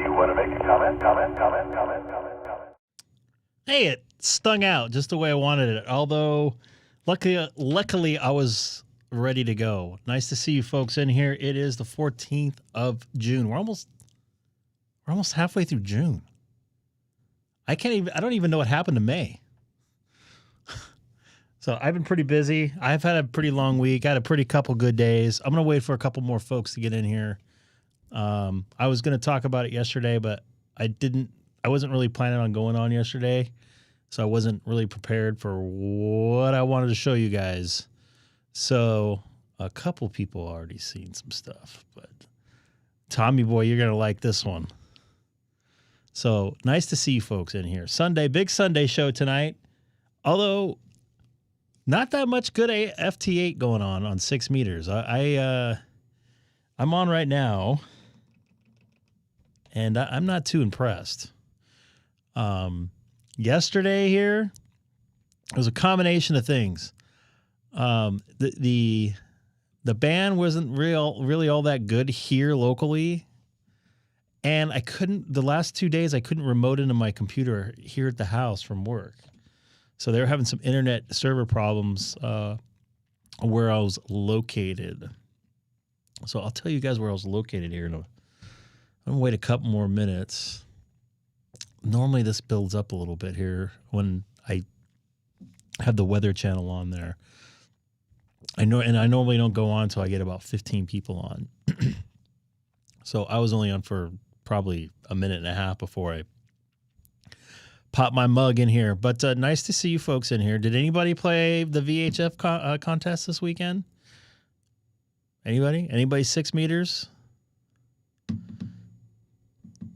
you want to make a comment? Hey, it stung out just the way I wanted it. Although, luckily, I was ready to go. Nice to see you folks in here. It is the 14th of June. We're almost halfway through June. I don't even know what happened to May. So I've been pretty busy. I've had a pretty long week. I had a pretty couple good days. I'm going to wait for a couple more folks to get in here. I was going to talk about it yesterday, but I wasn't really planning on going on yesterday. So I wasn't really prepared for what I wanted to show you guys. So a couple people already seen some stuff, but Tommy boy, you're going to like this one. So nice to see you folks in here. Sunday, big Sunday show tonight. Although not that much good FT8 going on 6 meters. I'm on right now, and I'm not too impressed. Yesterday here, it was a combination of things. The band wasn't really all that good here locally, and the last 2 days I couldn't remote into my computer here at the house from work. So they were having some internet server problems where I was located. So I'll tell you guys where I was located here. I'm going to wait a couple more minutes. Normally this builds up a little bit here when I have the weather channel on there. I normally don't go on until I get about 15 people on. So I was only on for probably a minute and a half before I pop my mug in here. But nice to see you folks in here. Did anybody play the VHF contest this weekend? Anybody 6 meters?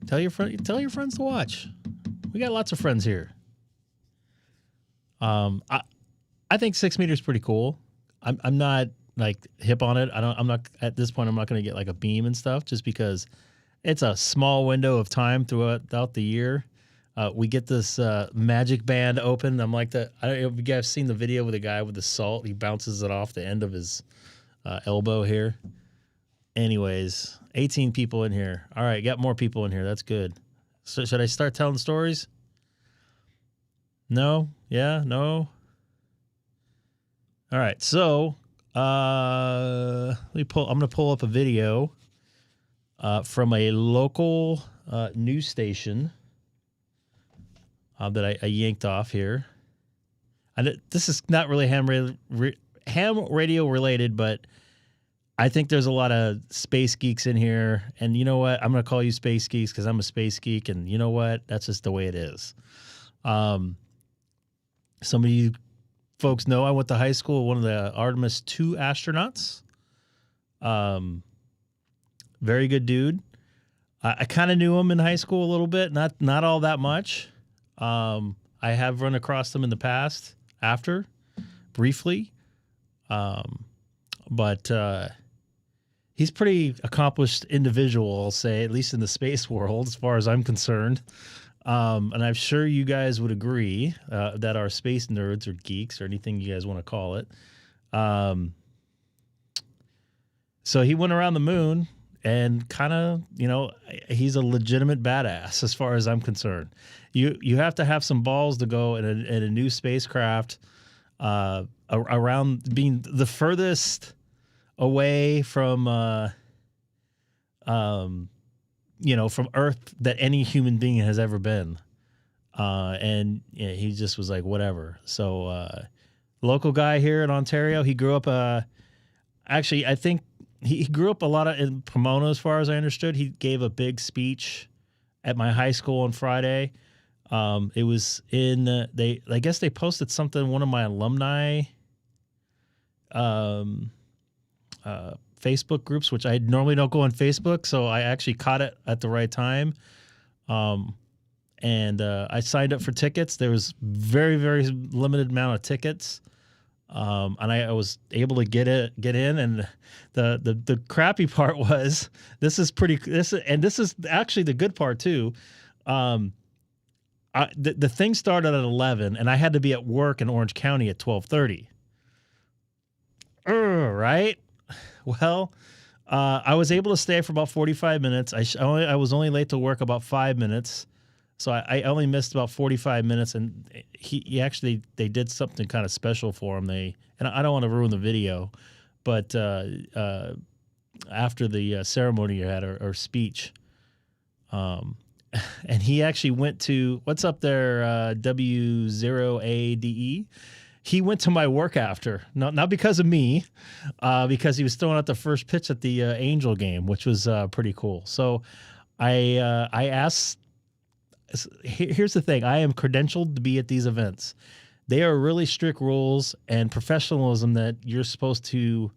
Tell your friends to watch. We got lots of friends here. I think 6 meters pretty cool. I'm not like hip on it. I'm not at this point. I'm not going to get like a beam and stuff just because it's a small window of time throughout the year. We get this magic band open. I'm like I don't know if you guys have seen the video with the guy with the salt. He bounces it off the end of his elbow here. Anyways, 18 people in here. All right, got more people in here. That's good. So should I start telling stories? No? Yeah? No? All right, so I'm going to pull up a video from a local news station that I yanked off here. This is not really ham radio related, but I think there's a lot of space geeks in here. And you know what? I'm going to call you space geeks because I'm a space geek. And you know what? That's just the way it is. Some of you folks know I went to high school with one of the Artemis II astronauts. Very good dude. I kind of knew him in high school a little bit, not all that much. I have run across them in the past briefly. But he's pretty accomplished individual, I'll say, at least in the space world, as far as I'm concerned. And I'm sure you guys would agree that our space nerds or geeks or anything you guys want to call it. So he went around the moon and kind of, he's a legitimate badass as far as I'm concerned. You have to have some balls to go in a new spacecraft around being the furthest away from from Earth that any human being has ever been. And he just was like, whatever. So local guy here in Ontario, he grew up, actually, I think he grew up a lot in Pomona, as far as I understood. He gave a big speech at my high school on Friday. It was in, I guess they posted something, one of my alumni Facebook groups, which I normally don't go on Facebook, so I actually caught it at the right time. And I signed up for tickets. There was very, very limited amount of tickets. And I was able to get in. And the crappy part was this is actually the good part too. The thing started at 11 and I had to be at work in Orange County at 12:30. Right? Well, I was able to stay for about 45 minutes. I was only late to work about 5 minutes. So I only missed about 45 minutes, and they did something kind of special for him. And I don't want to ruin the video, but after the ceremony you had or speech, and he actually went to what's up there, W0ADE. He went to my work after, not because of me, because he was throwing out the first pitch at the Angel game, which was pretty cool. So I asked. Here's the thing. I am credentialed to be at these events. They are really strict rules and professionalism that you're supposed to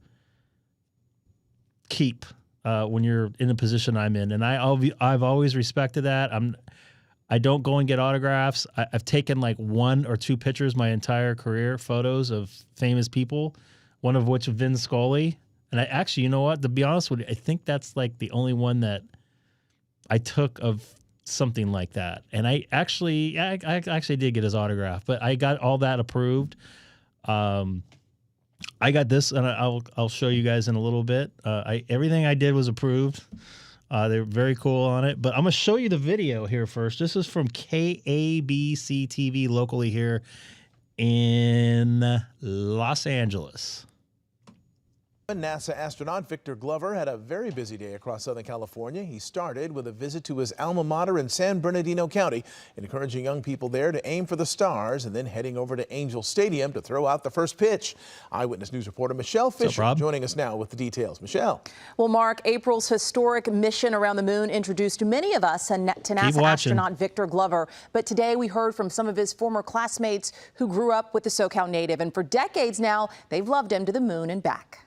keep when you're in the position I'm in. And I've always respected that. I don't go and get autographs. I've taken like 1 or 2 pictures my entire career, photos of famous people, one of which Vin Scully. And I actually, you know what? To be honest with you, I think that's like the only one that I took of something like that. And I actually did get his autograph, but I got all that approved. I got this, and I'll show you guys in a little bit. Everything I did was approved. They're very cool on it, but I'm gonna show you the video here first. This is from KABC TV locally here in Los Angeles. NASA astronaut Victor Glover had a very busy day across Southern California. He started with a visit to his alma mater in San Bernardino County, encouraging young people there to aim for the stars, and then heading over to Angel Stadium to throw out the first pitch. Eyewitness News reporter Michelle Fisher joining us now with the details. Michelle. Well, Mark, April's historic mission around the moon introduced many of us to NASA astronaut Victor Glover. But today we heard from some of his former classmates who grew up with the SoCal native, and for decades now, they've loved him to the moon and back.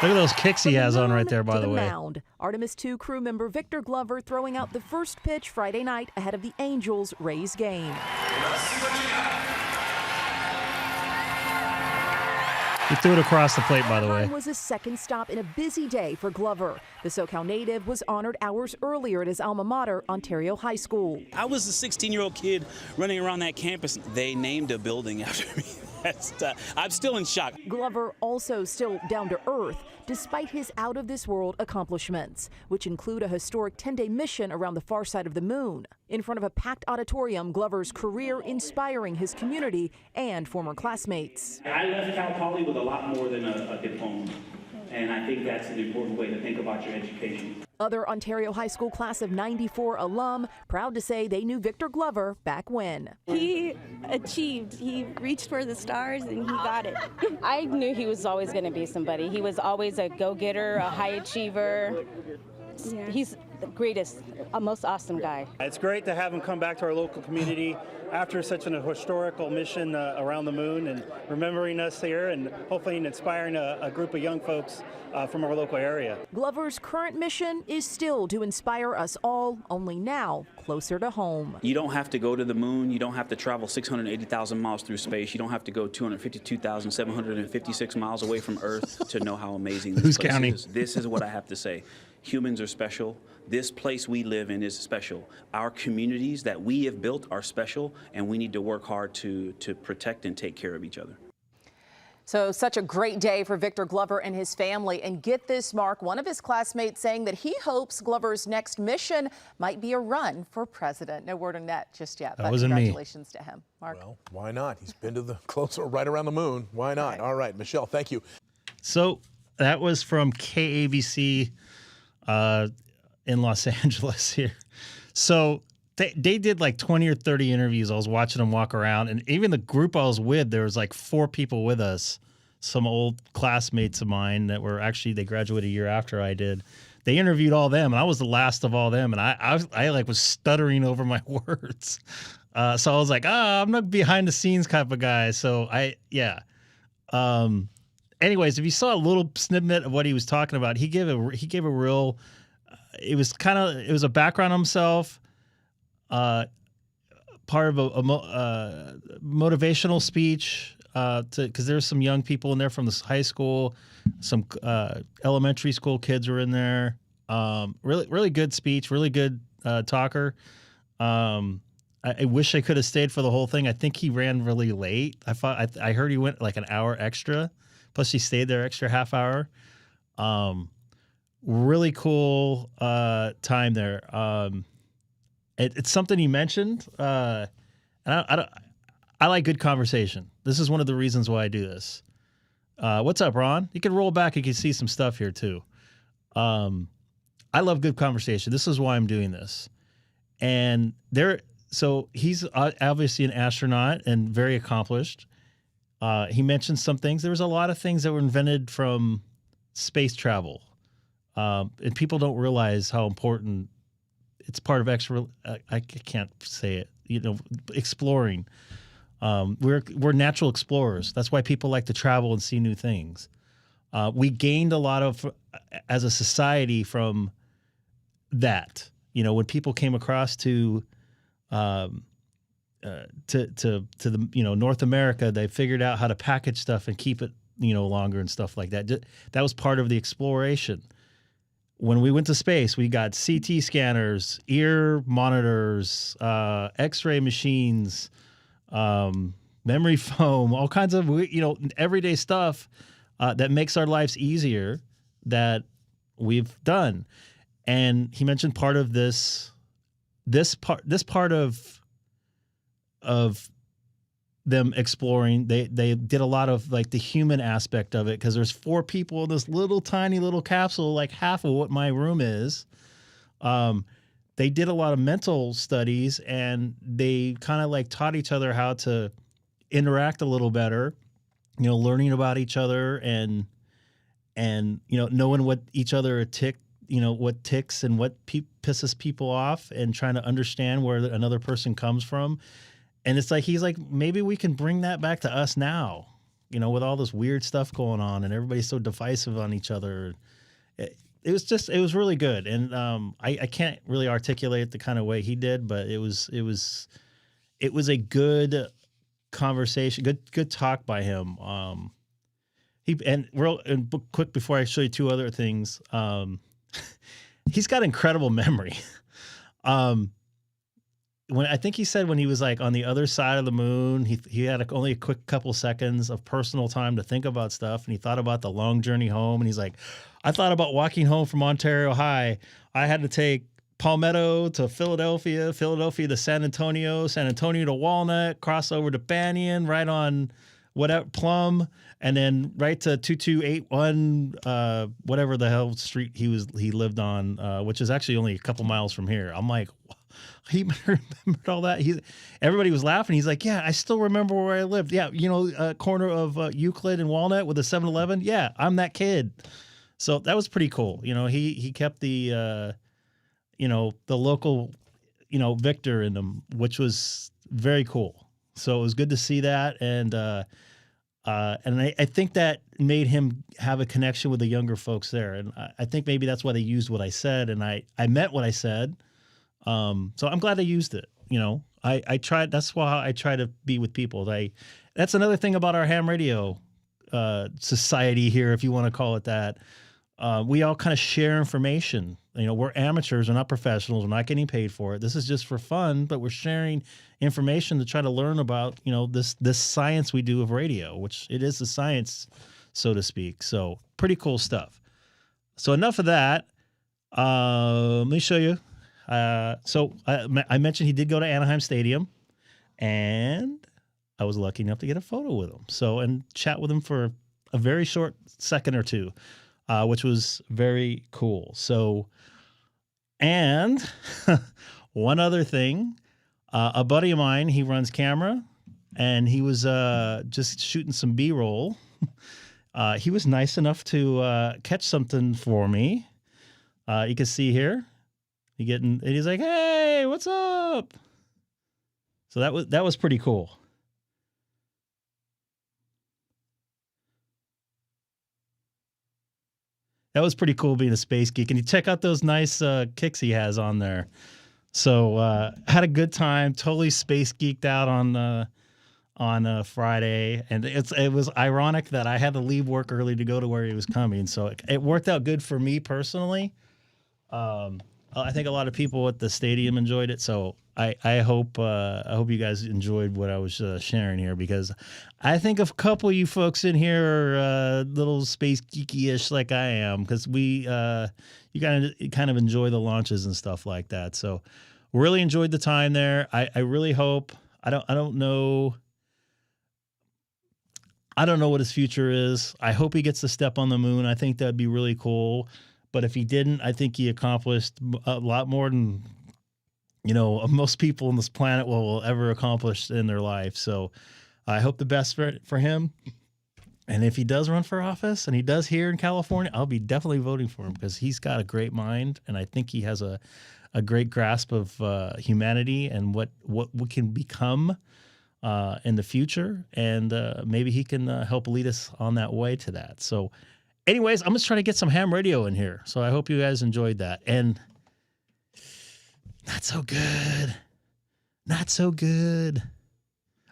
Look at those kicks he has on right there, by the way. Mound. Artemis II crew member Victor Glover throwing out the first pitch Friday night ahead of the Angels-Rays game. He threw it across the plate, by the way. It was a second stop in a busy day for Glover. The SoCal native was honored hours earlier at his alma mater, Ontario High School. I was a 16-year-old kid running around that campus. They named a building after me. I'm still in shock. Glover also still down to earth, despite his out-of-this-world accomplishments, which include a historic 10-day mission around the far side of the moon. In front of a packed auditorium, Glover's career inspiring his community and former classmates. I left Cal Poly with a lot more than a diploma, and I think that's an important way to think about your education. Other Ontario High School class of '94 alum proud to say they knew Victor Glover back when. He achieved. He reached for the stars and he got it. I knew he was always going to be somebody. He was always a go-getter, a high achiever. Yeah. He's the greatest, most awesome guy. It's great to have him come back to our local community after such an historical mission around the moon, and remembering us here and hopefully inspiring a group of young folks from our local area. Glover's current mission is still to inspire us all, only now closer to home. You don't have to go to the moon. You don't have to travel 680,000 miles through space. You don't have to go 252,756 miles away from Earth to know how amazing this place is. This is what I have to say. Humans are special. This place we live in is special. Our communities that we have built are special, and we need to work hard to protect and take care of each other. So such a great day for Victor Glover and his family. And get this, Mark, one of his classmates saying that he hopes Glover's next mission might be a run for president. No word on that just yet, but congratulations to him. Mark. Well, why not? He's been to the closer right around the moon. Why not? All right, Michelle, thank you. So that was from KABC in Los Angeles here. So they did like 20 or 30 interviews. I was watching them walk around, and even the group I was with, there was like 4 people with us, some old classmates of mine that were actually, they graduated a year after I did. They interviewed all them, and I was the last of all them, and I like was stuttering over my words. So I was like, I'm not behind the scenes type of guy. So anyways, if you saw a little snippet of what he was talking about, he gave a real, it was a background on himself, part of a motivational speech, because there's some young people in there from this high school, some elementary school kids were in there. Really good speech, really good talker. I wish I could have stayed for the whole thing. I think he ran really late. I heard he went like an hour extra. Plus he stayed there extra half hour. Really cool time there. It's something he mentioned. And I like good conversation. This is one of the reasons why I do this. What's up, Ron? You can roll back. You can see some stuff here too. I love good conversation. This is why I'm doing this. And so he's obviously an astronaut and very accomplished. He mentioned some things. There was a lot of things that were invented from space travel. And people don't realize how important it's part of I can't say it, exploring. We're natural explorers. That's why people like to travel and see new things. We gained a lot as a society from that. When people came across to the North America, they figured out how to package stuff and keep it longer and stuff like that. That was part of the exploration. When we went to space, we got CT scanners, ear monitors, X-ray machines, memory foam, all kinds of everyday stuff that makes our lives easier that we've done. And he mentioned part of this part of them exploring. They did a lot of like the human aspect of it because there's 4 people in this little tiny little capsule, like half of what my room is. They did a lot of mental studies and they kind of like taught each other how to interact a little better, learning about each other and knowing what each other what ticks and what pisses people off and trying to understand where another person comes from. And it's like, he's like, maybe we can bring that back to us now, with all this weird stuff going on and everybody's so divisive on each other. It was really good. And I can't really articulate the kind of way he did, but it was a good conversation, good talk by him. Quick before I show you 2 other things, he's got incredible memory. I think he said when he was like on the other side of the moon, he had only a quick couple seconds of personal time to think about stuff. And he thought about the long journey home. And he's like, I thought about walking home from Ontario High. I had to take Palmetto to Philadelphia to San Antonio to Walnut, cross over to Banyan, right on Plum, and then right to 2281, whatever the hell street he lived on, which is actually only a couple miles from here. I'm like, he remembered all that. Everybody was laughing. He's like, yeah, I still remember where I lived. Yeah, corner of Euclid and Walnut with a 7-Eleven. Yeah, I'm that kid. So that was pretty cool. He kept the local, Victor in them, which was very cool. So it was good to see that. And I think that made him have a connection with the younger folks there. And I think maybe that's why they used what I said. And I meant what I said. So I'm glad I used it. I tried. That's why I try to be with people. That's another thing about our ham radio society here, if you want to call it that. We all kind of share information. We're amateurs. We're not professionals. We're not getting paid for it. This is just for fun, but we're sharing information to try to learn about, this science we do of radio, which it is a science, so to speak. So pretty cool stuff. So enough of that. Let me show you. So I mentioned he did go to Anaheim Stadium, and I was lucky enough to get a photo with him. And chat with him for a very short second or two, which was very cool. So, and one other thing, a buddy of mine, he runs camera, and he was just shooting some B-roll. He was nice enough to catch something for me. You can see here. And he's like, "Hey, what's up?" So that was pretty cool. That was pretty cool being a space geek. And you check out those nice kicks he has on there. So had a good time. Totally space geeked out on Friday, and it was ironic that I had to leave work early to go to where he was coming. So it worked out good for me personally. I think a lot of people at the stadium enjoyed it. So I hope you guys enjoyed what I was sharing here, because I think a couple of you folks in here are little space geeky-ish like I am, because you kind of enjoy the launches and stuff like that. So really enjoyed the time there. I really hope. I don't know what his future is. I hope he gets to step on the moon. I think that'd be really cool. But if he didn't, I think he accomplished a lot more than, most people on this planet will ever accomplish in their life. So I hope the best for him. And if he does run for office, and he does here in California, I'll be definitely voting for him, because he's got a great mind. And I think he has a great grasp of humanity and what we can become in the future. And maybe he can help lead us on that way to that. So anyways, I'm just trying to get some ham radio in here. So I hope you guys enjoyed that. And not so good. Not so good.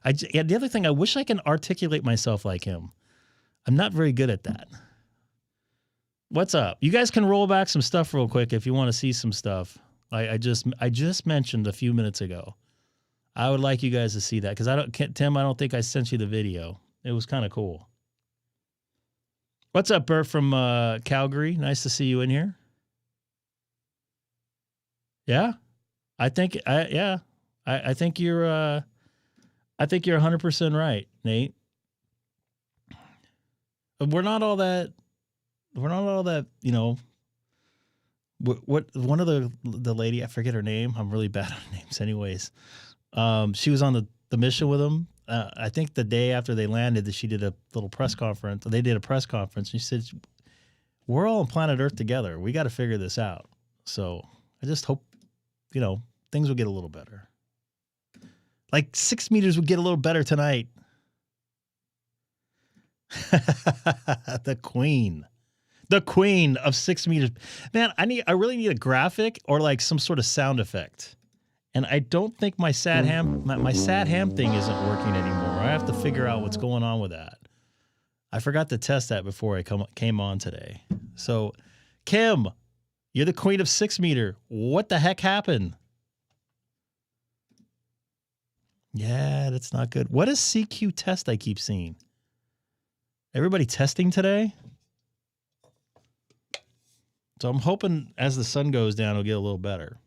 The other thing, I wish I can articulate myself like him. I'm not very good at that. What's up? You guys can roll back some stuff real quick if you want to see some stuff. I just mentioned a few minutes ago. I would like you guys to see that, because Tim, I don't think I sent you the video. It was kind of cool. What's up, Bert from Calgary? Nice to see you in here. Yeah, I think you're 100% right, Nate. We're not all that. What one of the lady, I forget her name. I'm really bad on names, anyways. She was on the mission with him. I think the day after they landed, she did a little press conference. They did a press conference. And she said, "We're all on planet Earth together. We got to figure this out." So I just hope, things will get a little better. Like 6 meters would get a little better tonight. The queen of 6 meters. Man, I really need a graphic or like some sort of sound effect. And I don't think my sad ham thing isn't working anymore. I have to figure out what's going on with that. I forgot to test that before I came on today. So, Kim, you're the queen of 6 meter. What the heck happened? Yeah, that's not good. What is CQ test I keep seeing? Everybody testing today? So I'm hoping as the sun goes down, it'll get a little better.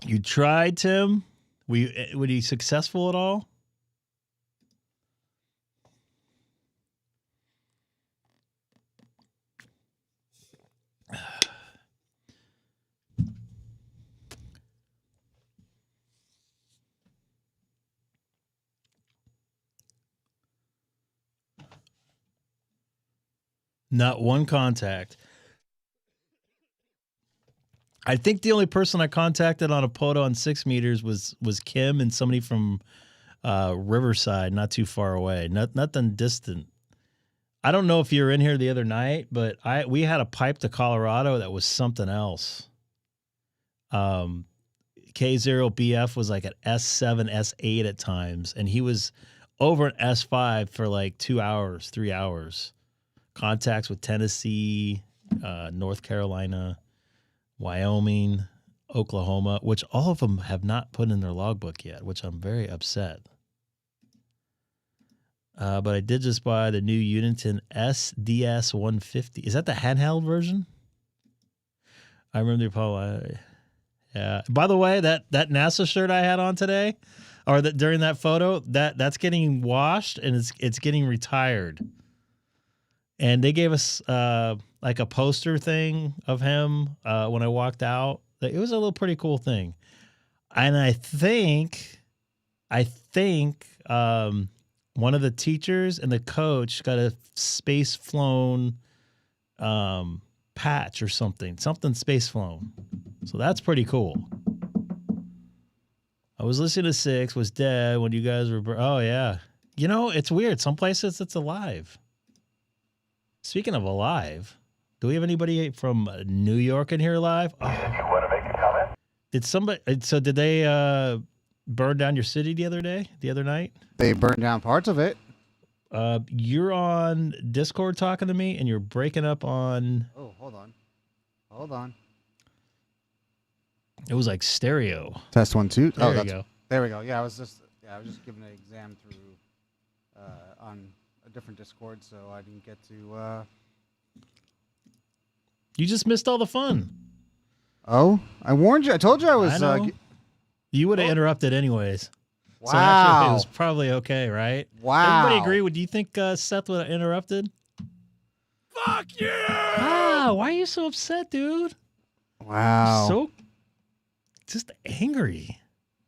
You tried, Tim? Were you successful at all? Not one contact. I think the only person I contacted on a POTO on 6 meters was Kim and somebody from Riverside, not too far away. Nothing distant. I don't know if you were in here the other night, but we had a pipe to Colorado that was something else. K0BF was like an S7, S8 at times, and he was over an S5 for like 2 hours, 3 hours. Contacts with Tennessee, North Carolina, Wyoming, Oklahoma, which all of them have not put in their logbook yet, which I'm very upset. But I did just buy the new Uniton SDS 150. Is that the handheld version? I remember the Apollo. Yeah. By the way, that NASA shirt I had on today, or during that photo, that's getting washed and it's getting retired. And they gave us like a poster thing of him when I walked out. It was a little pretty cool thing. And I think one of the teachers and the coach got a space flown patch or something space flown. So that's pretty cool. I was listening to 6, was dead when you guys were. Oh, yeah. It's weird. Some places it's alive. Speaking of alive, do we have anybody from New York in here live? Oh. You want to make a comment? Did they burn down your city the other night? They burned down parts of it. You're on Discord talking to me, and you're breaking up on... Oh, hold on. Hold on. It was like stereo. Test 1 2. There you go. There we go. Yeah, I was just giving an exam through on a different Discord, so I didn't get to. You just missed all the fun. Oh, I warned you. I told you I was. I know. You would have interrupted anyways. Wow. So actually, it was probably okay, right? Wow. Everybody agree? Do you think Seth would have interrupted? Fuck you! Ah, why are you so upset, dude? Wow. So just angry.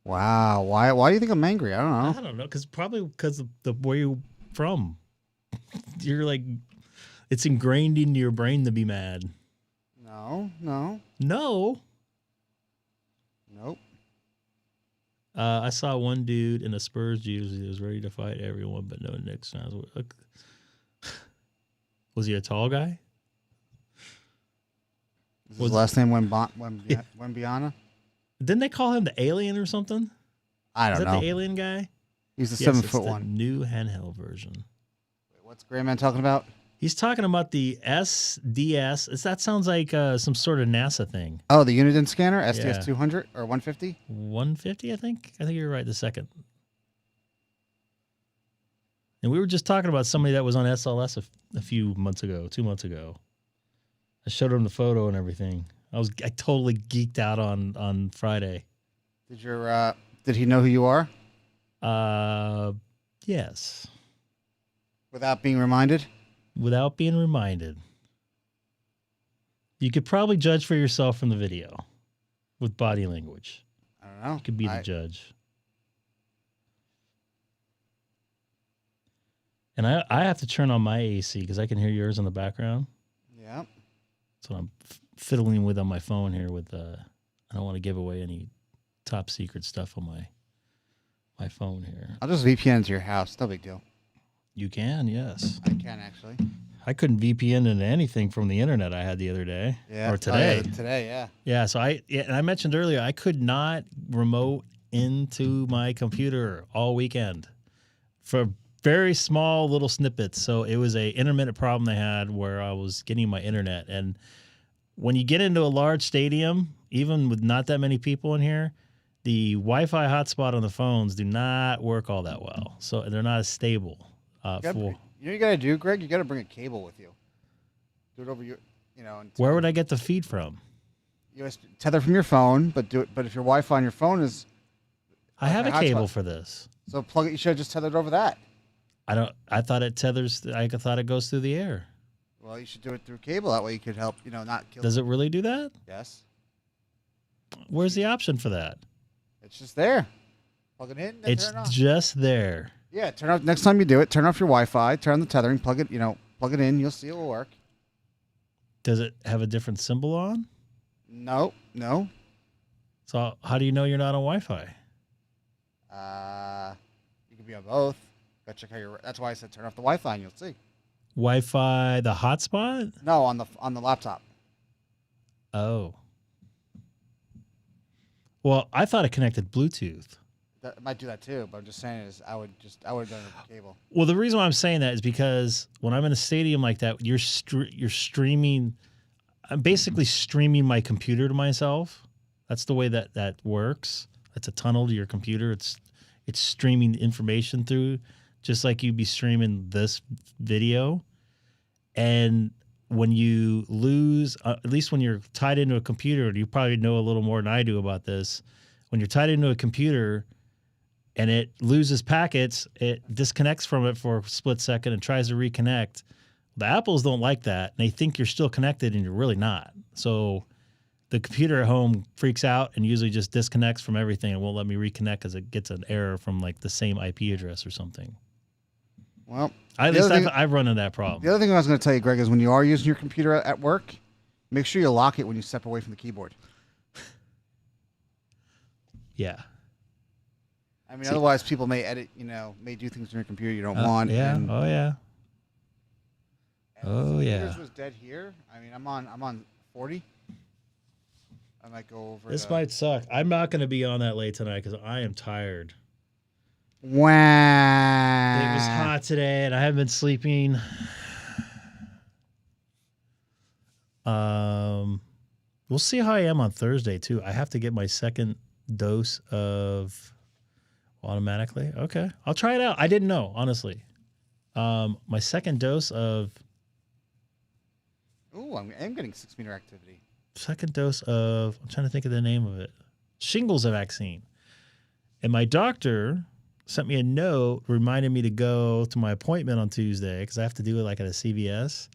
Wow. Why do you think I'm angry? I don't know. I don't know, because of the where you from. You're like, it's ingrained into your brain to be mad. No. No. Nope. I saw one dude in a Spurs jersey who was ready to fight everyone, but no Knicks. Was he a tall guy? Is his last name Wembiana? Didn't they call him the alien or something? I don't know. Is that the alien guy? He's the Yes, 7'1". The new handheld version. What's Gray Man talking about? He's talking about the SDS. That sounds like some sort of NASA thing. Oh, the Uniden scanner, SDS 200 or 150? 150, I think. I think you're right. The second. And we were just talking about somebody that was on SLS a few months ago, 2 months ago. I showed him the photo and everything. I totally geeked out on Friday. Did he know who you are? Yes. Without being reminded? Without being reminded. You could probably judge for yourself from the video with body language. I don't know. You could be the judge. And I have to turn on my AC because I can hear yours in the background. Yeah. That's what I'm fiddling with on my phone here. I don't want to give away any top secret stuff on my phone here. I'll just VPN to your house. No big deal. You can, yes. I can actually. I couldn't VPN into anything from the internet I had the other day. Yeah. Or today. Oh, yeah, today, yeah. Yeah, so and I mentioned earlier, I could not remote into my computer all weekend for very small little snippets. So it was a intermittent problem they had where I was getting my internet. And when you get into a large stadium, even with not that many people in here, the Wi-Fi hotspot on the phones do not work all that well. So they're not as stable. You know what you got to do, Greg? You got to bring a cable with you. Do it over Where would I get the feed from? USB tether from your phone, but do it. But if your Wi-Fi on your phone is, I have a cable for this. So plug it. You should have just tethered over that. I thought it tethers. I thought it goes through the air. Well, you should do it through cable. That way you could help. Not kill. Does it really do that? Yes. Where's the option for that? It's just there. Plug it in. It's turn it on. just there. Yeah. Turn off next time you do it. Turn off your Wi-Fi. Turn on the tethering. Plug it. Plug it in. You'll see it will work. Does it have a different symbol on? No. So how do you know you're not on Wi-Fi? You could be on both. Gotta check how you're. That's why I said turn off the Wi-Fi and you'll see. Wi-Fi, the hotspot? No, on the laptop. Oh. Well, I thought it connected Bluetooth. That might do that too, but I'm just saying I would have done it with cable. Well, the reason why I'm saying that is because when I'm in a stadium like that, you're streaming. I'm basically streaming my computer to myself. That's the way that works. It's a tunnel to your computer. It's streaming information through, just like you'd be streaming this video. And when you lose, at least when you're tied into a computer, you probably know a little more than I do about this. When you're tied into a computer and it loses packets, it disconnects from it for a split second and tries to reconnect. The Apples don't like that. They think you're still connected and you're really not. So the computer at home freaks out and usually just disconnects from everything and won't let me reconnect because it gets an error from like the same IP address or something. Well, I've run into that problem. The other thing I was going to tell you, Greg, is when you are using your computer at work, make sure you lock it when you step away from the keyboard. Yeah. I mean, otherwise people may edit, may do things on your computer you don't want. Yeah. And, oh yeah. Oh yeah. Yours was dead here. I mean, I'm on 40. I might go over. This might suck. I'm not going to be on that late tonight because I am tired. Wow. It was hot today, and I haven't been sleeping. We'll see how I am on Thursday, too. I have to get my second dose of automatically. Okay. I'll try it out. I didn't know, honestly. My second dose of... Ooh, I'm getting 6-meter activity. Second dose of... I'm trying to think of the name of it. Shingles vaccine. And my doctor sent me a note reminding me to go to my appointment on Tuesday because I have to do it like at a CVS.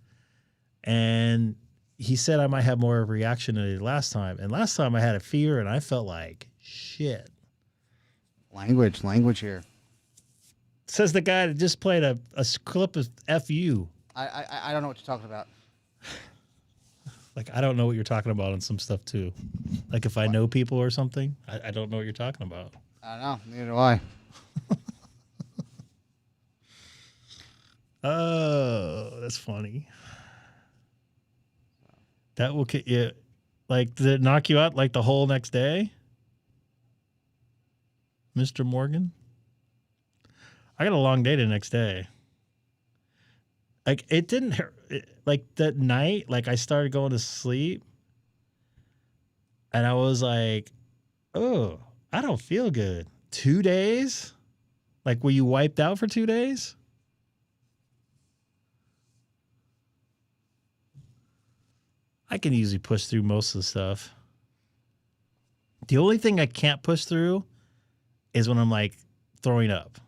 And he said I might have more of a reaction than I did last time. And last time I had a fever and I felt like shit. Language here. Says the guy that just played a clip of FU. I don't know what you're talking about. Like, I don't know what you're talking about on some stuff, too. Like, if I know people or something, I don't know what you're talking about. I don't know. Neither do I. Oh, that's funny. That will get you. Like, did it knock you out, like, the whole next day? Mr. Morgan? I got a long day the next day. Like, it didn't hurt. Like, that night, like, I started going to sleep. And I was like, oh, I don't feel good. 2 days? Like, were you wiped out for 2 days? I can usually push through most of the stuff. The only thing I can't push through is when I'm, like, throwing up.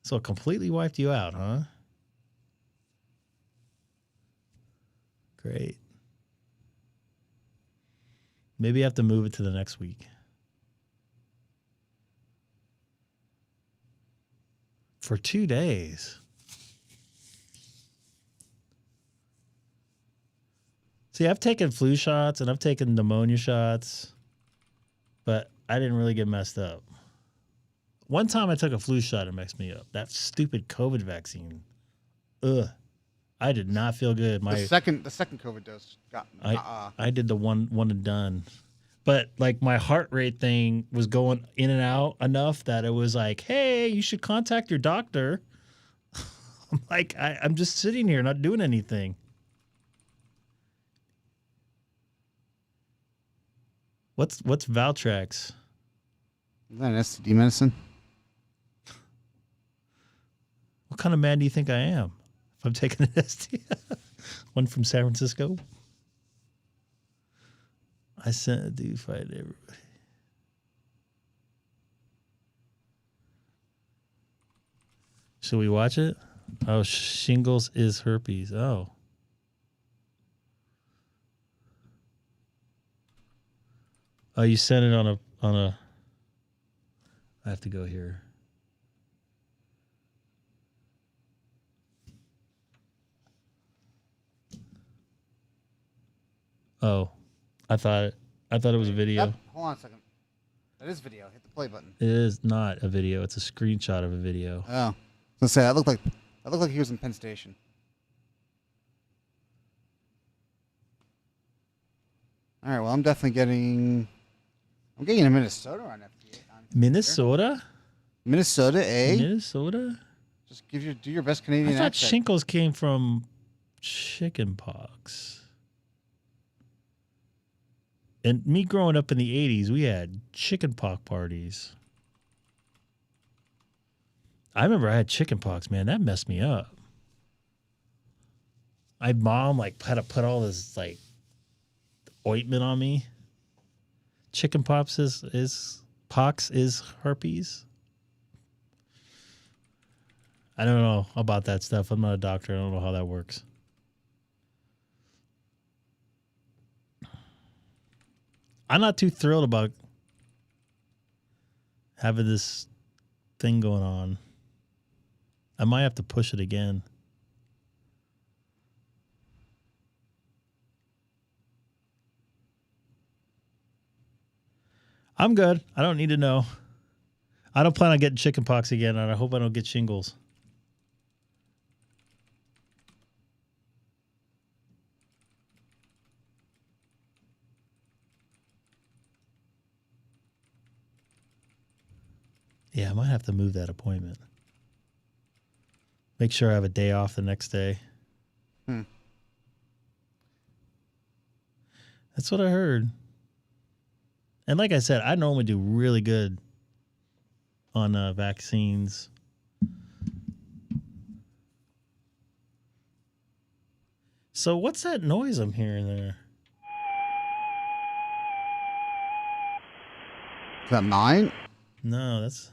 So it completely wiped you out, huh? Great. Maybe I have to move it to the next week. For 2 days. See, I've taken flu shots and I've taken pneumonia shots, but I didn't really get messed up. One time I took a flu shot and messed me up. That stupid COVID vaccine. Ugh. I did not feel good. The second COVID dose got I did the one and done. But like my heart rate thing was going in and out enough that it was like, hey, you should contact your doctor. I'm like, I'm just sitting here not doing anything. What's Valtrex? Is that an STD medicine? What kind of man do you think I am? If I'm taking an STD, one from San Francisco. I sent a dude fight everybody. Should we watch it? Oh, shingles is herpes. Oh. Oh, you sent it on a. I have to go here. Oh, I thought it was a video. Yep. Hold on a second. That is video. Hit the play button. It is not a video. It's a screenshot of a video. Oh, let's say that looked like he was in Penn Station. All right. Well, I'm definitely getting. I'm getting a Minnesota on FT8. Minnesota? Minnesota, eh? Minnesota? Just do your best Canadian I thought accent. shingles came from chicken pox. And me growing up in the 80s, we had chicken pox parties. I remember I had chicken pox, man. That messed me up. My mom had to put all this ointment on me. Chicken pox is herpes. I don't know about that stuff. I'm not a doctor. I don't know how that works. I'm not too thrilled about having this thing going on. I might have to push it again. I'm good. I don't need to know. I don't plan on getting chicken pox again, and I hope I don't get shingles. Yeah, I might have to move that appointment. Make sure I have a day off the next day. That's what I heard. And like I said, I normally do really good on vaccines. So what's that noise I'm hearing there? Is that mine? No, that's.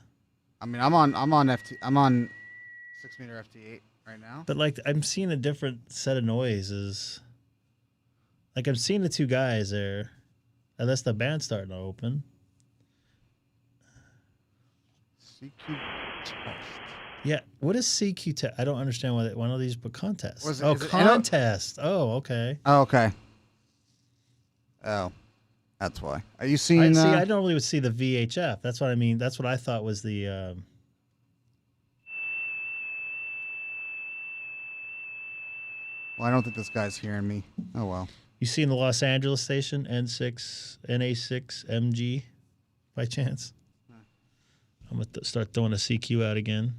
I mean, I'm on 6-meter FT8 right now. But like, I'm seeing a different set of noises. Like I'm seeing the two guys there. Unless the band's starting to open. CQ test. Yeah, what is CQ test? I don't understand why one of these but contests. Is Oh, it contest. Oh, okay. Oh, okay. Oh, that's why. Are you seeing? I normally would see the VHF. That's what I mean. That's what I thought was the. Well, I don't think this guy's hearing me. Oh well. You seen the Los Angeles station NA6MG by chance? I'm going to start throwing a CQ out again.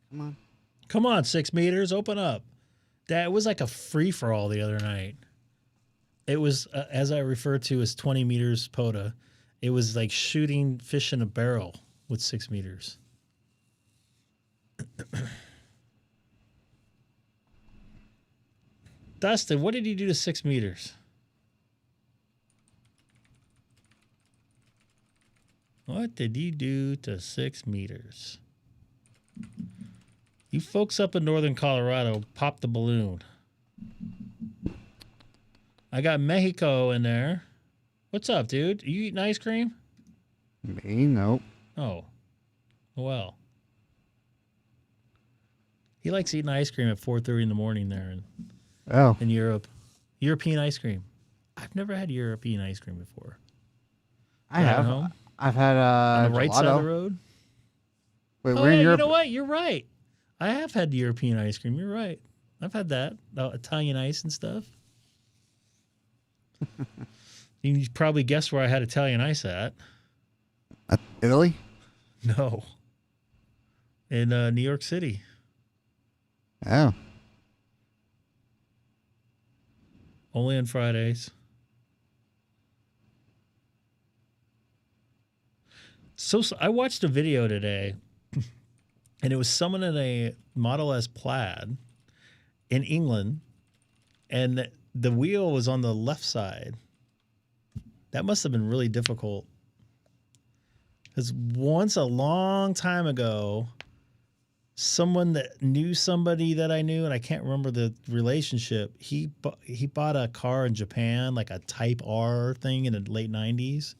Come on. Come on, 6 meters, open up. That was like a free-for-all the other night. It was, as I refer to as 20 meters POTA, it was like shooting fish in a barrel with 6 meters. Dustin, what did you do to 6 meters? What did you do to 6 meters? You folks up in northern Colorado popped the balloon. I got Mexico in there. What's up, dude? You eating ice cream? Me? Nope. Oh. Well. He likes eating ice cream at 4:30 in the morning there in Europe. European ice cream. I've never had European ice cream before. I have. Home? I've had on the right gelato. side of the road. Wait, Oh, we're in yeah, Europe. you know what? You're right. I have had European ice cream. You're right. I've had that. Italian ice and stuff. You probably guessed where I had Italian ice at. Italy? No. In New York City. Oh. Only on Fridays. So I watched a video today, and it was someone in a Model S Plaid in England, and the wheel was on the left side. That must have been really difficult. Because once a long time ago, someone that knew somebody that I knew, and I can't remember the relationship, he bought a car in Japan, like a Type R thing in the late 90s.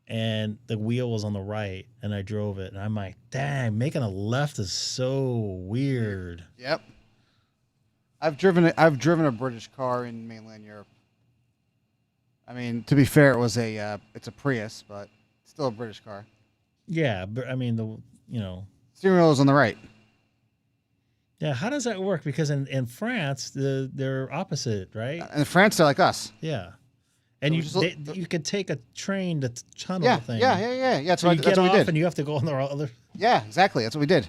And the wheel was on the right, and I drove it. And I'm like, dang, making a left is so weird. Yep. I've driven a British car in mainland Europe. I mean, to be fair, it's a Prius, but still a British car. Yeah, but I mean, steering wheel is on the right. Yeah, how does that work? Because in France, they're opposite, right? In France, they're like us. Yeah. And you could take a train to tunnel Yeah, thing. yeah. That's So what you get we off did. and you have to go on the other. Yeah, exactly. That's what we did.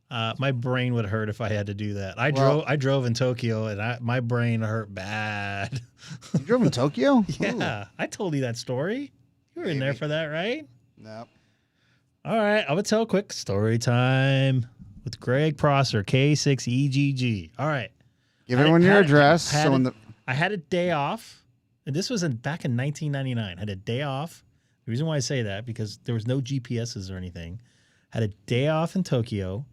My brain would hurt if I had to do that. I drove in Tokyo, and my brain hurt bad. You drove in Tokyo? Yeah, Ooh. I told you that story. You were in there for that, right? Nope. All right, I'm gonna tell a quick story time with Greg Prosser, K6EGG. All right, Give everyone your address. I had a day off, and this was back in 1999. I had a day off. The reason why I say that, because there was no GPSs or anything. Had a day off in Tokyo,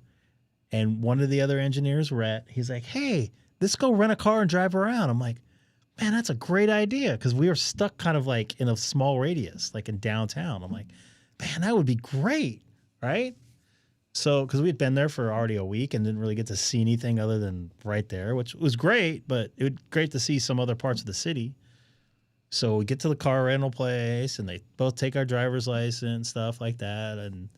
and one of the other engineers, Rhett, he's like, hey, let's go rent a car and drive around. I'm like, man, that's a great idea, because we were stuck kind of like in a small radius, like in downtown. I'm like, man, that would be great, right? So, because we had been there for already a week and didn't really get to see anything other than right there, which was great, but it was great to see some other parts of the city. So we get to the car rental place, and they both take our driver's license, stuff like that. And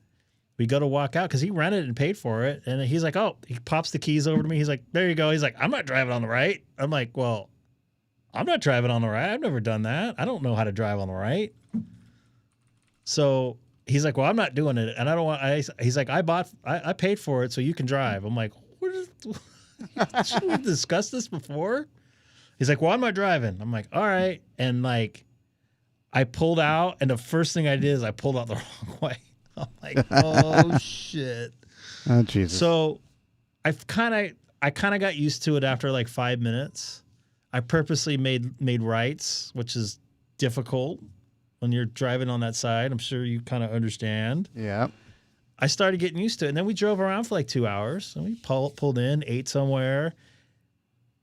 we go to walk out because he rented it and paid for it. And he's like, oh, he pops the keys over to me. He's like, there you go. He's like, I'm not driving on the right. I'm like, well, I'm not driving on the right. I've never done that. I don't know how to drive on the right. So he's like, well, I'm not doing it. And I don't want, he's like, I paid for it so you can drive. I'm like, should we discuss this before? He's like, well, I'm not driving. I'm like, all right. And like, I pulled out, and the first thing I did is I pulled out the wrong way. I'm like, oh shit. Oh Jesus. So I kind of got used to it after like 5 minutes. I purposely made rights, which is difficult when you're driving on that side. I'm sure you kind of understand. Yeah. I started getting used to it, and then we drove around for like 2 hours, and we pulled in, ate somewhere,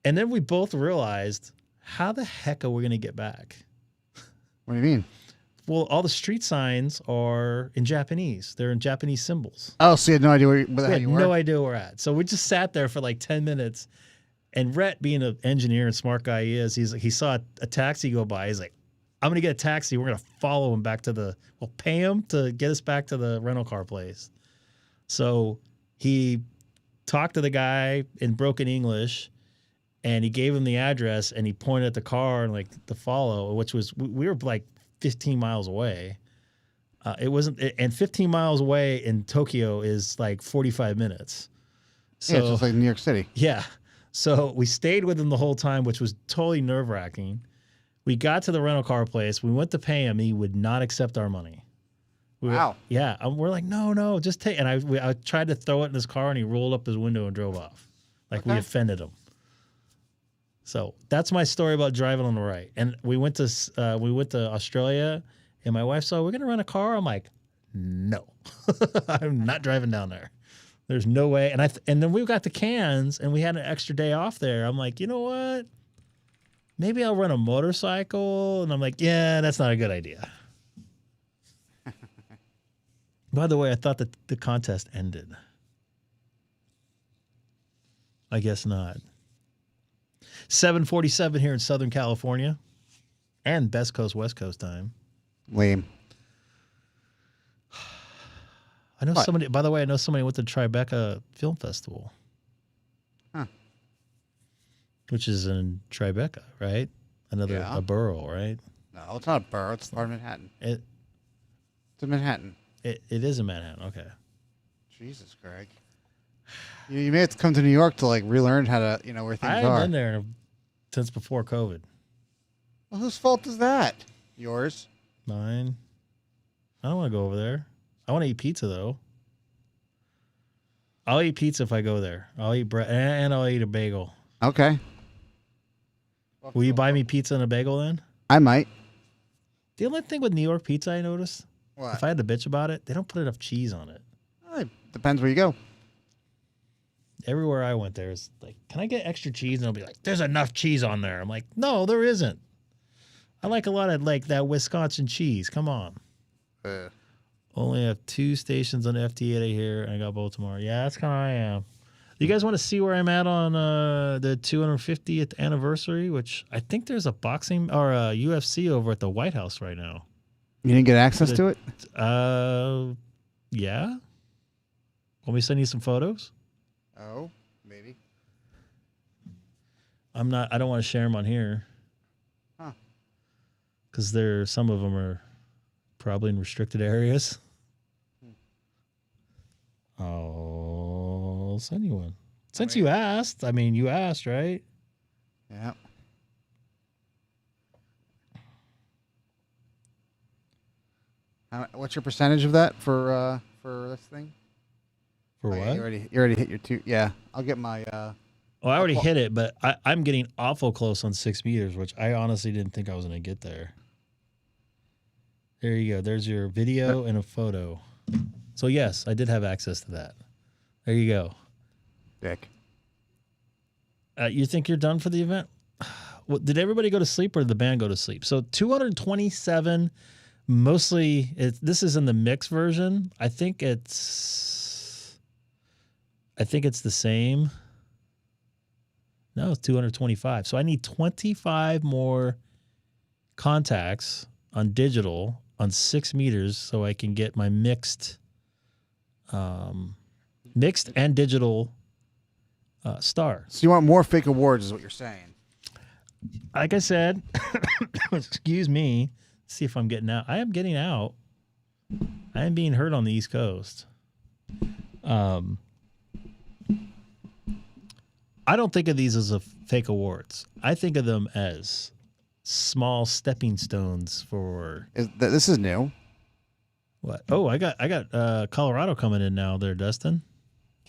and then we both realized, how the heck are we going to get back? What do you mean? Well, all the street signs are in Japanese. They're in Japanese symbols. Oh, so you had no idea where the hell you were? No idea where we're at. So we just sat there for like 10 minutes. And Rhett, being an engineer and smart guy he is, he saw a taxi go by. He's like, I'm going to get a taxi. We're going to follow him back we'll pay him to get us back to the rental car place. So he talked to the guy in broken English, and he gave him the address, and he pointed at the car and like to follow, which was, we were like 15 miles away. It wasn't, and 15 miles away in Tokyo is like 45 minutes. So, yeah, it's just like New York City. Yeah. So we stayed with him the whole time, which was totally nerve-wracking. We got to the rental car place. We went to pay him. He would not accept our money. Wow. Yeah. We're like, no, just take. And I tried to throw it in his car, and he rolled up his window and drove off. Like we offended him. So that's my story about driving on the right. And we went to Australia, and my wife said, we're going to rent a car. I'm like, no, I'm not driving down there. There's no way. And then we got to Cairns, and we had an extra day off there. I'm like, you know what? Maybe I'll rent a motorcycle. And I'm like, yeah, that's not a good idea. By the way, I thought that the contest ended. I guess not. 7:47 here in Southern California, and Best Coast, West Coast time. Lame. I know somebody. By the way, I know somebody went to Tribeca Film Festival, which is in Tribeca, right? A borough, right? No, it's not a borough. It's part of Manhattan. It's in Manhattan. It is in Manhattan. Okay. Jesus, Greg. You may have to come to New York to like relearn how to, where things are. I haven't been there since before COVID. Well, whose fault is that? Yours? Mine. I don't want to go over there. I want to eat pizza though. I'll eat pizza if I go there. I'll eat bread and I'll eat a bagel. Okay. Will you buy me pizza and a bagel then? I might. The only thing with New York pizza I noticed, what? If I had to bitch about it, they don't put enough cheese on it. It depends where you go. Everywhere I went there is like, can I get extra cheese? And they'll be like, there's enough cheese on there. I'm like, no, there isn't. I like a lot of like that Wisconsin cheese. Come on. Only have 2 stations on FT8 here, and I got Baltimore. Yeah, that's kind of how I am. You guys want to see where I'm at on the 250th anniversary? Which I think there's a boxing or a UFC over at the White House right now. You didn't get access to it? Yeah. Want me to send you some photos? Oh, maybe. I don't want to share them on here. Huh. Because some of them are probably in restricted areas. I'll send you one. Since you asked. I mean, you asked, right? Yeah. What's your percentage of that for this thing? For what? Yeah, you already hit your 2. Yeah, I'll get my. Well, I already hit it, but I'm getting awful close on 6 meters, which I honestly didn't think I was going to get there. There you go. There's your video and a photo. So yes, I did have access to that. There you go. Dick. You think you're done for the event? Well, did everybody go to sleep or did the band go to sleep? So 227, mostly, this is in the mix version. I think it's the same. No, it's 225. So I need 25 more contacts on digital on 6 meters so I can get my mixed mixed and digital star. So you want more fake awards, is what you're saying? Like I said, excuse me. See if I'm getting out. I am getting out. I am being heard on the East Coast. I don't think of these as a fake awards. I think of them as small stepping stones for. This is new. What? Oh, I got Colorado coming in now. There, Dustin.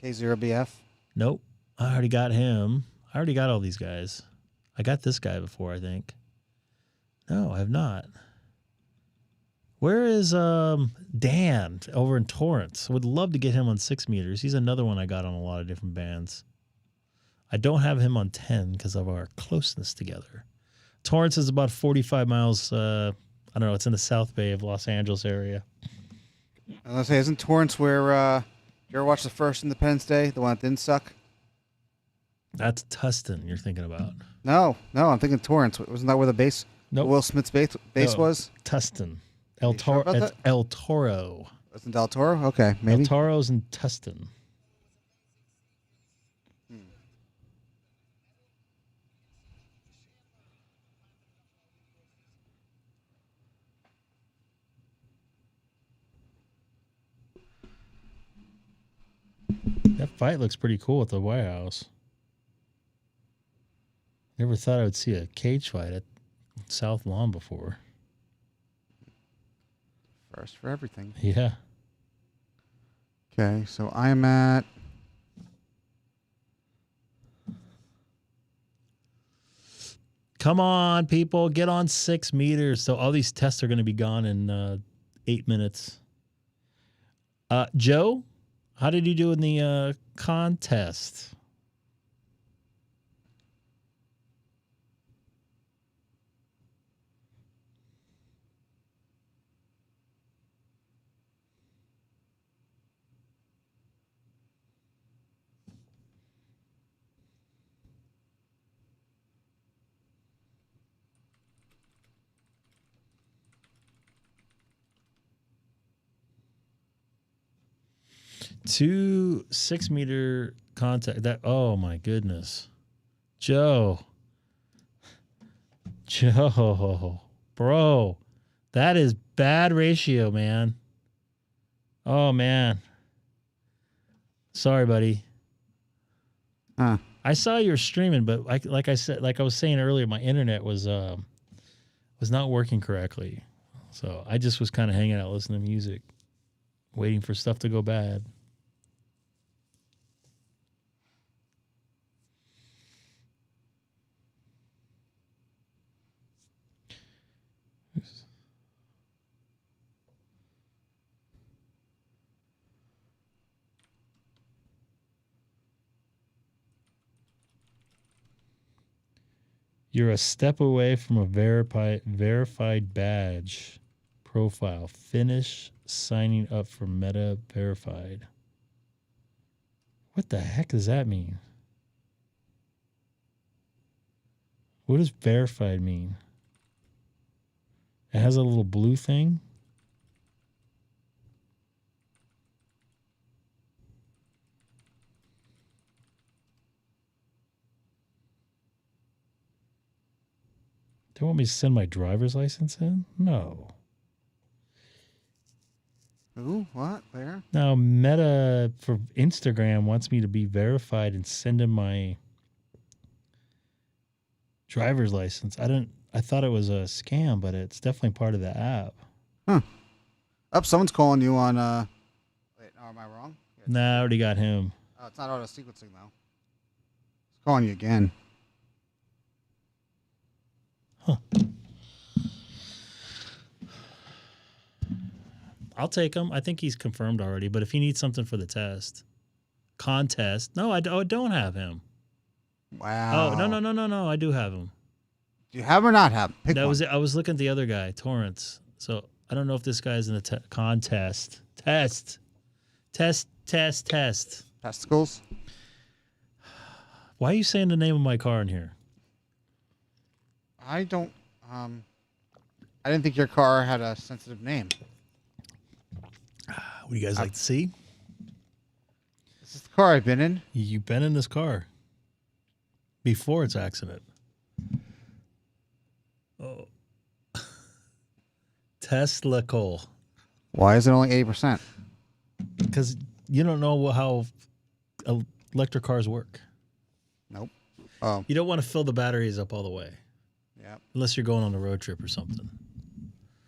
K0BF. Nope, I already got him. I already got all these guys. I got this guy before, I think. No, I have not. Where is Dan over in Torrance? I would love to get him on 6 meters. He's another one I got on a lot of different bands. I don't have him on 10 because of our closeness together. Torrance is about 45 miles. I don't know. It's in the South Bay of Los Angeles area. I was gonna say, isn't Torrance where you ever watch the first Independence Day, the one that didn't suck? That's Tustin you're thinking about. No, I'm thinking Torrance. Wasn't that where the base? Nope. Will Smith's base was? Tustin. Sure about It's that? El Toro. Wasn't Del Toro? Okay, maybe. El Toro's in Tustin. That fight looks pretty cool at the White House. Never thought I would see a cage fight at South Lawn before. First for everything. Yeah. Okay, so I'm at. Come on, people, get on 6 meters. So all these tests are going to be gone in 8 minutes. Joe, how did you do in the contest? Two 6 meter contact. That, oh my goodness, Joe, bro, that is bad ratio, man. Oh man, sorry, buddy. Huh. I saw you were streaming, but like I was saying earlier, my internet was not working correctly, so I just was kind of hanging out, listening to music, waiting for stuff to go bad. You're a step away from a verified badge profile. Finish signing up for Meta Verified. What the heck does that mean? What does verified mean? It has a little blue thing. Do you want me to send my driver's license in? No. Who? What? Where? Now, Meta for Instagram wants me to be verified and send in my driver's license. I thought it was a scam, but it's definitely part of the app. Huh. Up, someone's calling you on wait, no, am I wrong? Yeah, Nah, I already got him. oh, it's not auto sequencing though. It's calling you again. Huh. I'll take him. I think he's confirmed already, but if he needs something for the contest, no, I don't have him. Wow. Oh, no, I do have him. Do you have or not have? Pick That one. was it. I was looking at the other guy, Torrance. So I don't know if this guy's in the contest. Test. Testicles? Why are you saying the name of my car in here? I don't. I didn't think your car had a sensitive name. What do you guys like to see? car I've been in. You've been in this car before its accident. Oh. Tesla Cole. Why is it only 80%? Because you don't know how electric cars work. Nope. Oh. You don't want to fill the batteries up all the way. Yeah. Unless you're going on a road trip or something.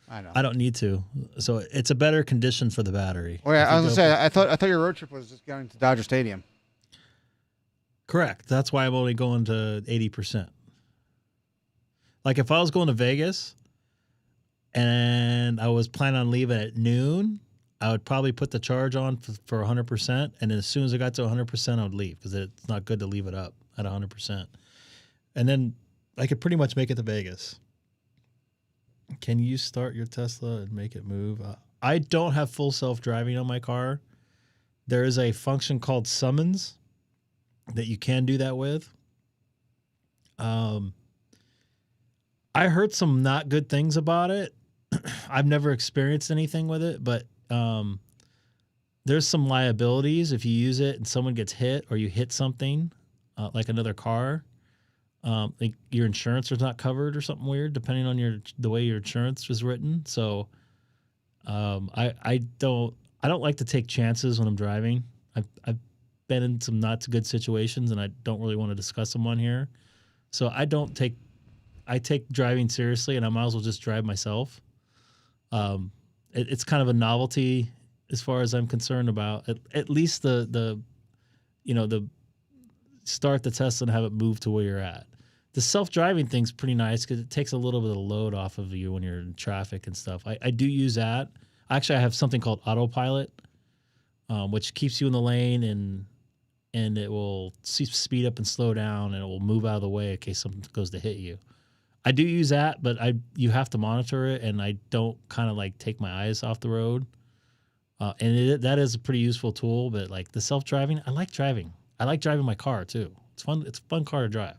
I know. I don't need to. So it's a better condition for the battery. Oh yeah, I was gonna say I thought your road trip was just going to Dodger Stadium. Correct. That's why I'm only going to 80%. Like if I was going to Vegas and I was planning on leaving at noon, I would probably put the charge on for 100%. And then as soon as I got to 100%, I would leave because it's not good to leave it up at 100%. And then I could pretty much make it to Vegas. Can you start your Tesla and make it move? I don't have full self-driving on my car. There is a function called summons that you can do that with. I heard some not good things about it. I've never experienced anything with it, but there's some liabilities if you use it and someone gets hit or you hit something like another car. Like your insurance is not covered or something weird, depending on the way your insurance was written. So I don't like to take chances when I'm driving. I've been in some not so good situations, and I don't really want to discuss them on here. So I take driving seriously, and I might as well just drive myself. It's kind of a novelty as far as I'm concerned about at least the start the Tesla and have it move to where you're at. The self-driving thing's pretty nice because it takes a little bit of load off of you when you're in traffic and stuff. I do use that. Actually, I have something called autopilot, which keeps you in the lane and it will speed up and slow down, and it will move out of the way in case something goes to hit you. I do use that, but you have to monitor it, and I don't kind of like take my eyes off the road. That is a pretty useful tool, but like the self-driving, I like driving. I like driving my car too. It's fun. It's a fun car to drive.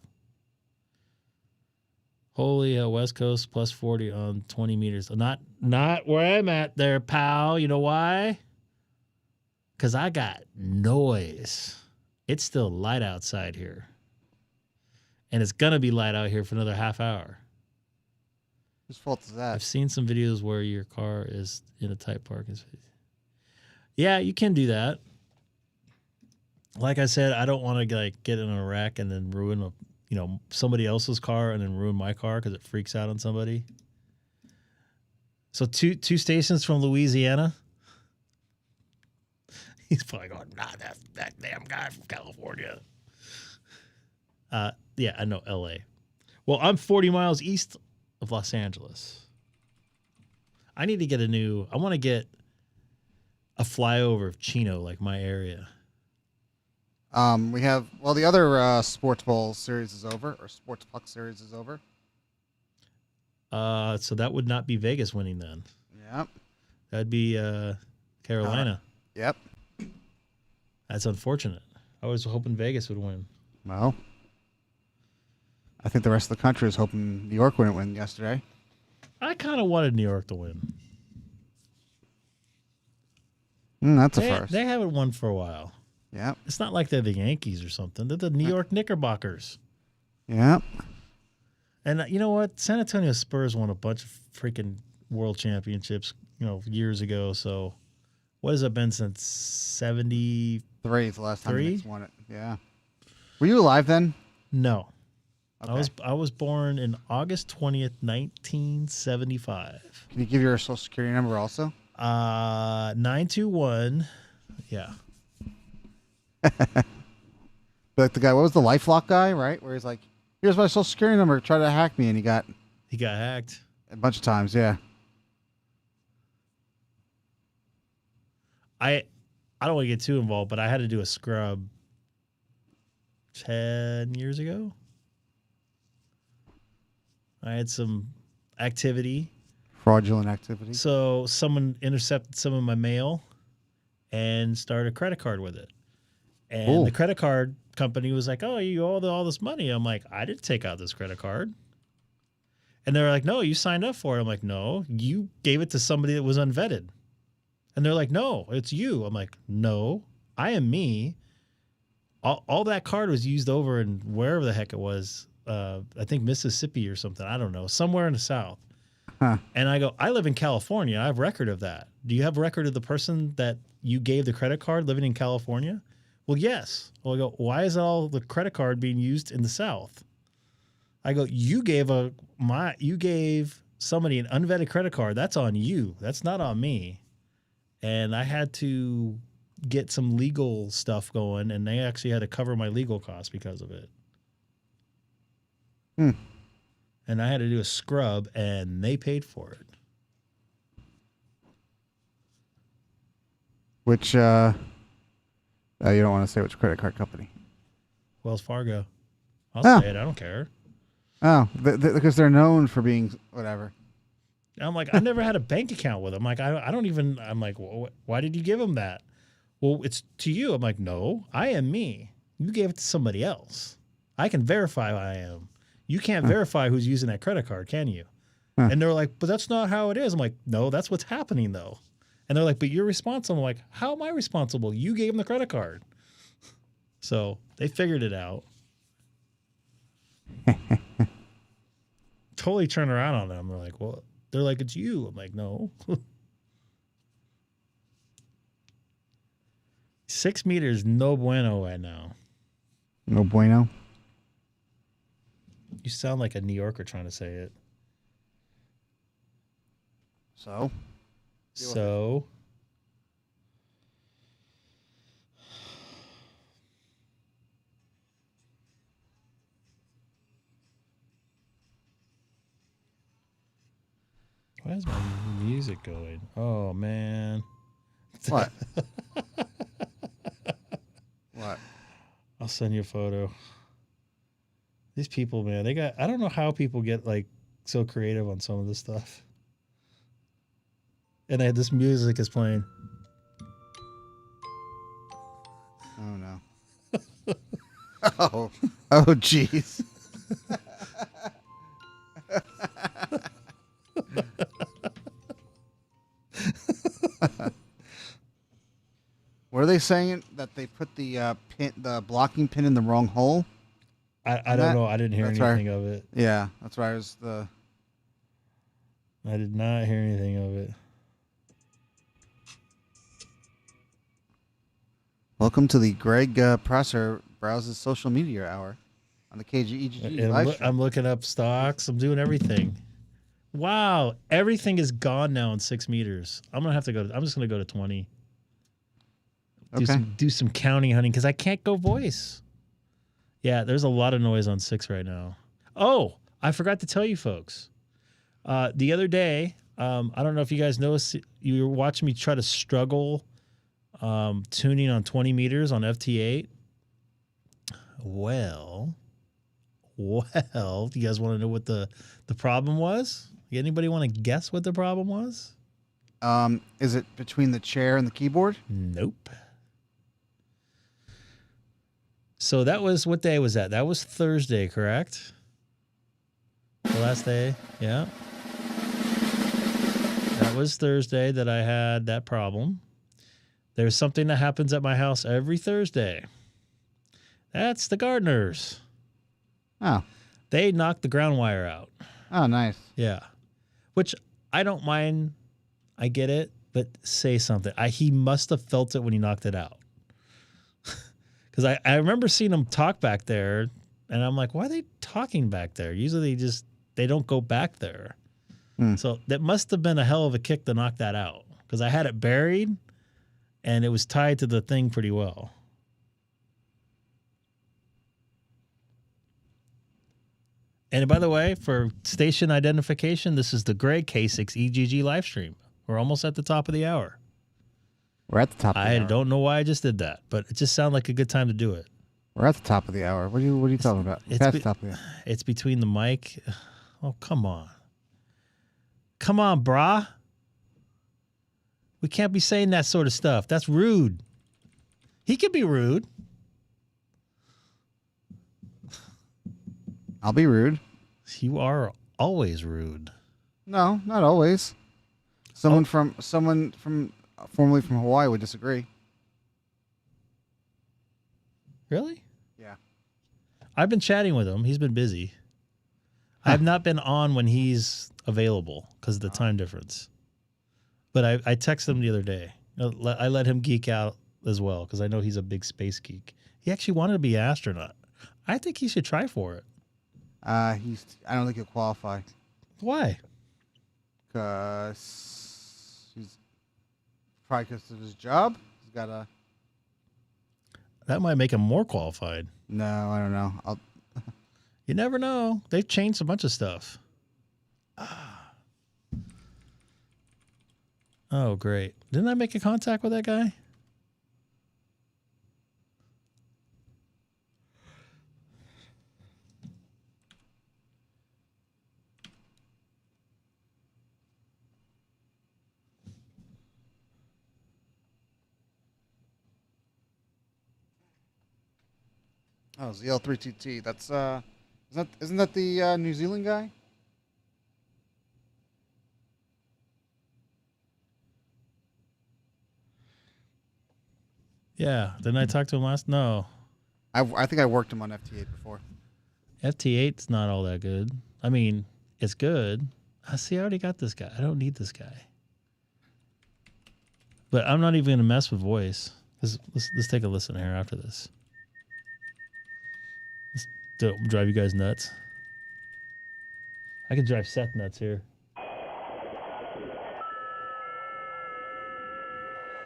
Holy West Coast plus 40 on 20 meters. Not where I'm at there, pal. You know why? Because I got noise. It's still light outside here. And it's going to be light out here for another half hour. Whose fault is that? I've seen some videos where your car is in a tight parking space. Yeah, you can do that. Like I said, I don't want to like get in a wreck and then ruin somebody else's car and then ruin my car because it freaks out on somebody. So two stations from Louisiana. He's probably going, nah, that damn guy from California. Yeah, I know LA. Well, I'm 40 miles east of Los Angeles. I need to get I want to get a flyover of Chino, like my area. We have, the other Sports Bowl series is over, or Sports Puck series is over. So that would not be Vegas winning then. Yep. That'd be Carolina. Yep. That's unfortunate. I was hoping Vegas would win. Well, I think the rest of the country is hoping New York wouldn't win yesterday. I kind of wanted New York to win. That's a first. They haven't won for a while. Yeah. It's not like they're the Yankees or something. They're the New York Knickerbockers. Yeah. And you know what? San Antonio Spurs won a bunch of freaking world championships, years ago. So what has it been since 73? The last time the Knicks won it. Yeah. Were you alive then? No. Okay. I was born in August 20th, 1975. Can you give your social security number also? 921. Yeah. Like the guy, what was the LifeLock guy, right? Where he's like, here's my social security number, try to hack me, and he got hacked a bunch of times, yeah. I don't want to get too involved, but I had to do a scrub 10 years ago. I had some activity. Fraudulent activity. So someone intercepted some of my mail and started a credit card with it. And the credit card company was like, oh, you owe all this money. I'm like, I didn't take out this credit card. And they're like, no, you signed up for it. I'm like, no, you gave it to somebody that was unvetted. And they're like, no, it's you. I'm like, no, I am me. all that card was used over in wherever the heck it was. I think Mississippi or something. I don't know. Somewhere in the South. Huh. And I go, I live in California. I have record of that. Do you have a record of the person that you gave the credit card living in California? Well, yes. Well, I go, why is all the credit card being used in the South? I go, you gave somebody an unvetted credit card. That's on you. That's not on me. And I had to get some legal stuff going, and they actually had to cover my legal costs because of it. Hmm. And I had to do a scrub, and they paid for it. Which, you don't want to say which credit card company. Wells Fargo. I'll say it. I don't care. Oh, because they're known for being whatever. I'm like, I never had a bank account with them. Like, I don't even, I'm like, well, why did you give them that? Well, it's to you. I'm like, no, I am me. You gave it to somebody else. I can verify who I am. You can't verify who's using that credit card, can you? And they're like, but that's not how it is. I'm like, no, that's what's happening, though. And they're like, but you're responsible. I'm like, how am I responsible? You gave them the credit card. So they figured it out. Totally turn around on them. They're like, well, they're like, it's you. I'm like, no. 6 meters, no bueno right now. No bueno. You sound like a New Yorker trying to say it. So? Why is my music going? Oh, man. What? What? I'll send you a photo. These people, man, I don't know how people get like so creative on some of this stuff. And this music is playing. Oh, no. Oh, jeez. What are they saying? That they put the blocking pin in the wrong hole? I don't know. I didn't hear anything of it. Yeah, that's right. I did not hear anything of it. Welcome to the Greg Prosser Browses Social Media Hour on the K6EGG live stream. I'm looking up stocks. I'm doing everything. Wow, everything is gone now in 6 meters. I'm just gonna go to 20. Do some counting, honey, because I can't go voice. Yeah, there's a lot of noise on 6 right now. Oh, I forgot to tell you folks. The other day, I don't know if you guys noticed, you were watching me try to struggle tuning on 20 meters on FT8. Well, do you guys want to know what the problem was? Anybody want to guess what the problem was? Is it between the chair and the keyboard? Nope. So that was, what day was that? That was Thursday, correct? The last day, yeah. That was Thursday that I had that problem. There's something that happens at my house every Thursday. That's the gardeners. Oh. They knocked the ground wire out. Oh, nice. Yeah. Which I don't mind. I get it. But say something. He must have felt it when he knocked it out. Because I remember seeing him talk back there. And I'm like, why are they talking back there? Usually they don't go back there. So that must have been a hell of a kick to knock that out. Because I had it buried. And it was tied to the thing pretty well. And by the way, for station identification, this is the Greg K6EGG live stream. We're almost at the top of the hour. We're at the top of the hour. I don't know why I just did that, but it just sounded like a good time to do it. We're at the top of the hour. What are you talking about? It's at the top of the hour. It's between the mic. Oh, come on. Come on, brah. We can't be saying that sort of stuff. That's rude. He can be rude. I'll be rude. You are always rude. No, not always. Someone from formerly from Hawaii would disagree. Really? Yeah. I've been chatting with him. He's been busy. I've not been on when he's available because of the time difference. But I texted him the other day. I let him geek out as well because I know he's a big space geek. He actually wanted to be an astronaut. I think he should try for it. I don't think he'll qualify. Why? Because probably because of his job. He's got a. That might make him more qualified. No, I don't know. You never know. They've changed a bunch of stuff. Oh, great. Didn't I make a contact with that guy? Oh, ZL32T. That's isn't that the New Zealand guy? Yeah. Didn't I talk to him last? No. I think I worked him on FT8 before. FT8's not all that good. I mean, it's good. I already got this guy. I don't need this guy. But I'm not even going to mess with voice. Let's take a listen here after this. Don't drive you guys nuts. I can drive Seth nuts here.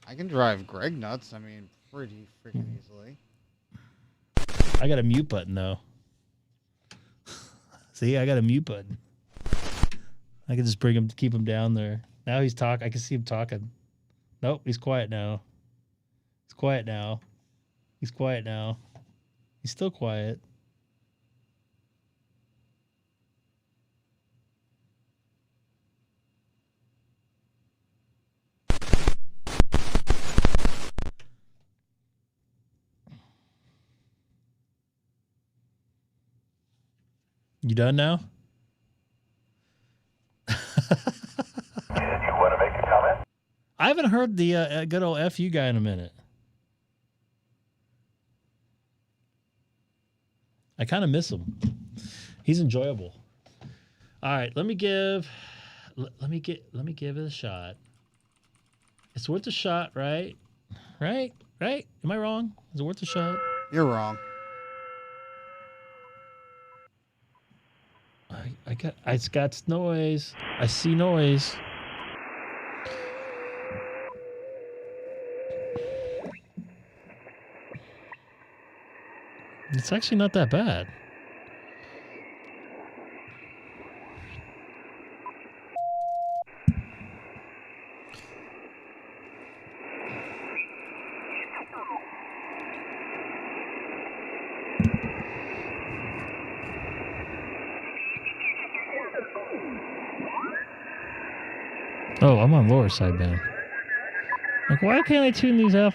I can drive Greg nuts. I mean, pretty freaking easily. I got a mute button though. See, I got a mute button. I can just bring him, keep him down there. Now he's talking. I can see him talking. Nope, he's quiet now. He's quiet now. He's quiet now. He's still quiet. You done now? You want to make a comment? I haven't heard the good old FU guy in a minute. I kind of miss him. He's enjoyable. All right, let me give it a shot. It's worth a shot, right? Right? Am I wrong? Is it worth a shot? You're wrong. It's got noise. I see noise. It's actually not that bad. Oh, I'm on lower sideband. Like, why can't I tune these up?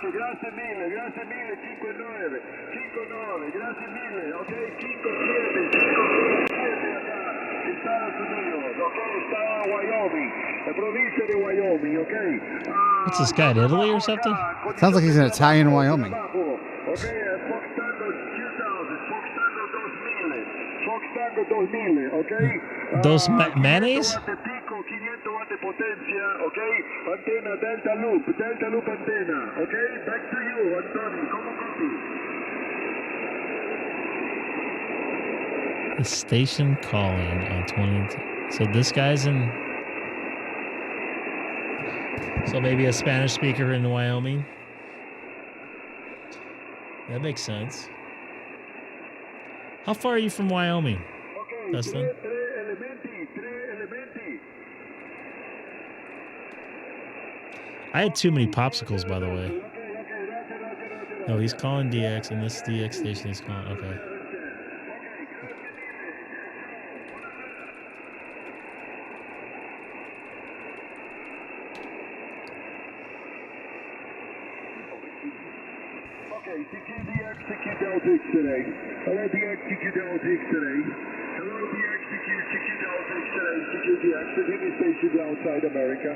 Grazie mille, 59, grazie mille, ok, 57, Estados Unidos, ok, está Wyoming, la provincia de Wyoming, ok. What's this guy, in Italy or something? Sounds like he's in Italian Wyoming. Ok, Fox Tango 2000, Fox Tango 2000, ok. Those mayonnaise? 500 watt de potencia, ok. Antena Delta Loop antena, ok. Back to you, Anthony, como copy. The station calling on 20. So this guy's in. So maybe a Spanish speaker in Wyoming. That makes sense. How far are you from Wyoming, Dustin? I had too many popsicles, by the way. No, he's calling DX, and this DX station is calling. Okay. CQ DX, CQ Delta X today. Hello DX, CQ Delta X today. Hello DX, CQ Delta, excellent. CQ DX, the Jimmy station outside America.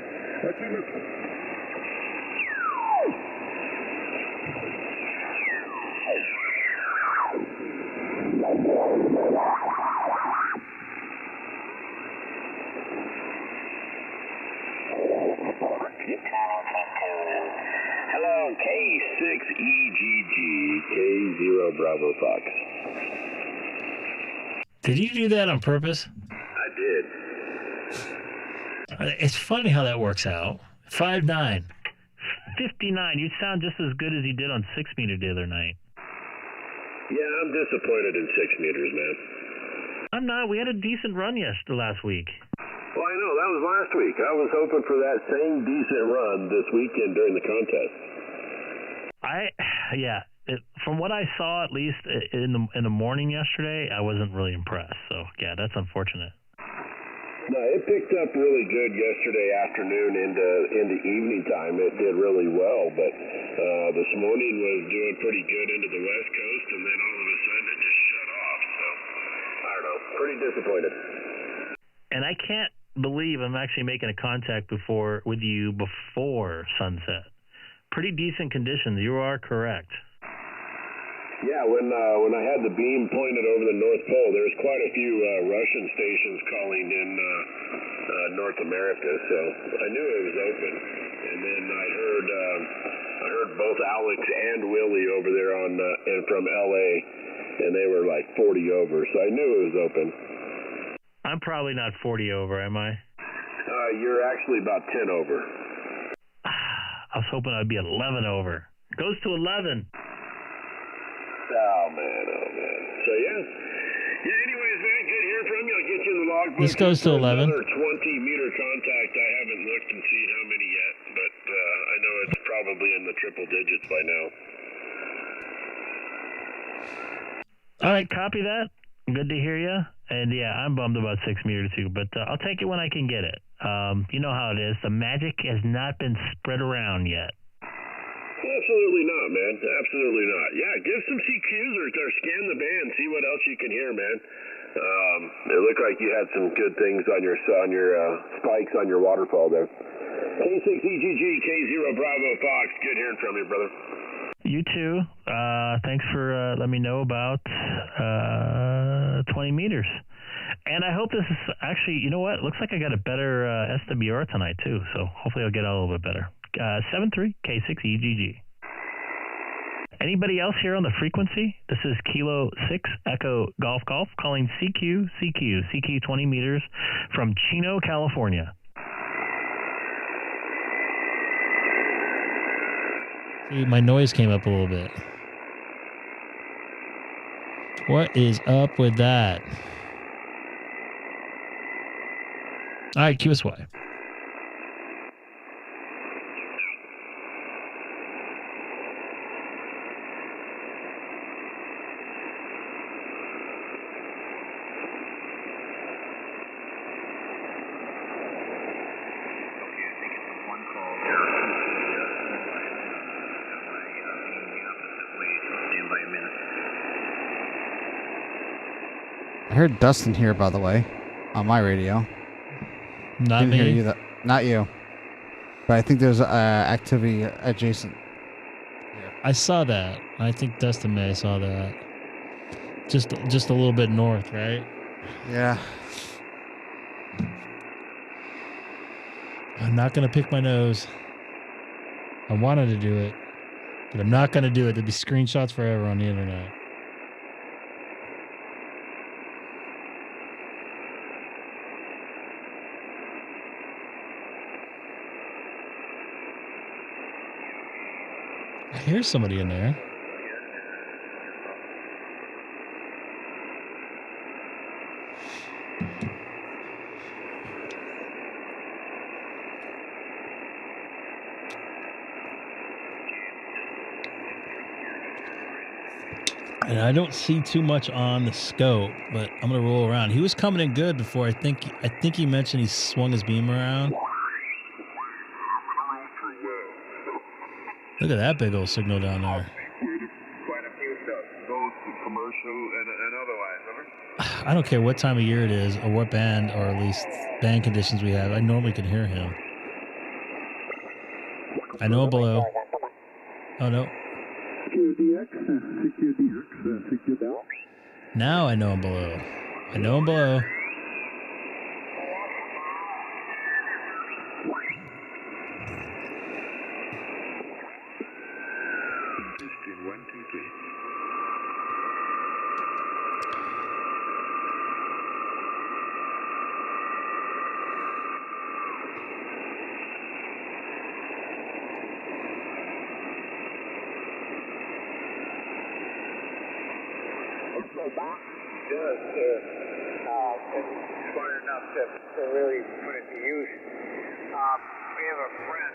Hello, K6EGG, K0 Bravo Fox. Did you do that on purpose? I did. It's funny how that works out. 5'9". 59. You sound just as good as you did on 6 meter the other night. Yeah, I'm disappointed in 6 meters, man. I'm not. We had a decent run last week. Well, I know. That was last week. I was hoping for that same decent run this weekend during the contest. From what I saw, at least in the morning yesterday, I wasn't really impressed. So, yeah, that's unfortunate. No, it picked up really good yesterday afternoon into evening time. It did really well, but this morning was doing pretty good into the West Coast, and then all of a sudden it just shut off. So, I don't know. Pretty disappointed. And I can't believe I'm actually making a contact with you before sunset. Pretty decent conditions. You are correct. Yeah, when I had the beam pointed over the North Pole, there was quite a few Russian stations calling in North America, so I knew it was open. And then I heard both Alex and Willie over there and from LA, and they were like 40 over, so I knew it was open. I'm probably not 40 over, am I? You're actually about 10 over. I was hoping I'd be 11 over. Goes to 11. Oh, man. So, yeah, anyways, man, good hearing from you. I'll get you in the logbook. This goes to 11. Another 20-meter contact. I haven't looked and seen how many yet, but I know it's probably in the triple digits by now. All right, copy that. Good to hear you. And, yeah, I'm bummed about 6 meters, too, but I'll take it when I can get it. You know how it is. The magic has not been spread around yet. Absolutely not, man. Absolutely not. Yeah, give some CQs or scan the band, see what else you can hear, man. It looked like you had some good things on your spikes on your waterfall there. K6EGG, K0 Bravo Fox. Good hearing from you, brother. You too. Thanks for letting me know about 20 meters. And I hope this is actually, you know what? It looks like I got a better SWR tonight, too. So hopefully I'll get a little bit better. 73 K6EGG. Anybody else here on the frequency? This is Kilo 6 Echo Golf calling CQ 20 meters from Chino, California. See, my noise came up a little bit. What is up with that? All right, QSY. I heard Dustin here, by the way, on my radio. Not Didn't me. hear you not you. But I think there's activity adjacent. I saw that. I think Dustin may have saw that. Just a little bit north, right? Yeah. I'm not going to pick my nose. I wanted to do it, but I'm not going to do it. There'll be screenshots forever on the internet. I hear somebody in there. And I don't see too much on the scope, but I'm gonna roll around. He was coming in good before. I think he mentioned he swung his beam around. Look at that big old signal down there. Quite a few stuff. Goes to commercial and otherwise. Over. I don't care what time of year it is or what band or at least band conditions we have. I normally can hear him. I know him below. Oh, no. Now I know him below. I know him below. It's fun enough to really put it to use. We have a friend.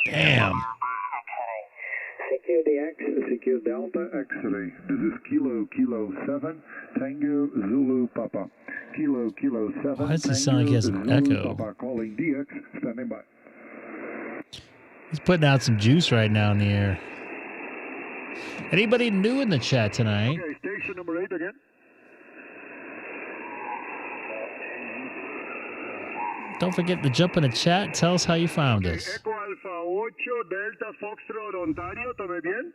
Damn. Secure the X, secure Delta X-ray. This is Kilo 7, Tango Zulu Papa. Kilo 7. Why does he sound like he has an echo? Papa calling DX, standing by. He's putting out some juice right now in the air. Anybody new in the chat tonight? Okay, station number 8 again. Don't forget to jump in the chat. Tell us how you found us. Echo Alpha 8, Delta Foxtrot, Ontario, ¿todo bien?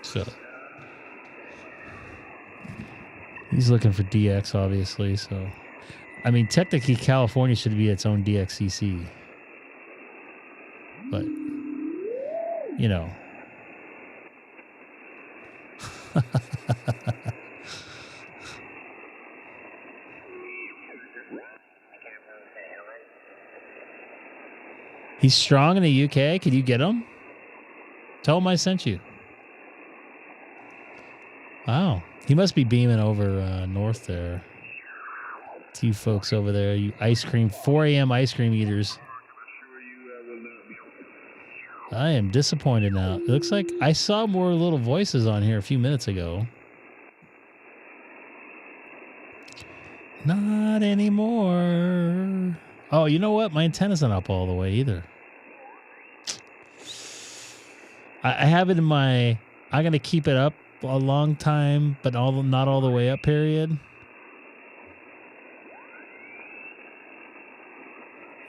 So he's looking for DX, obviously. So, I mean, technically, California should be its own DXCC, but you know. He's strong in the UK. Could you get him? Tell him I sent you. Wow. He must be beaming over north there. To you folks over there, you ice cream, 4 a.m. ice cream eaters. I am disappointed now. It looks like I saw more little voices on here a few minutes ago. Not anymore. Oh, you know what? My antenna's not up all the way either. I have it in my... I'm going to keep it up a long time, but not all the way up, period.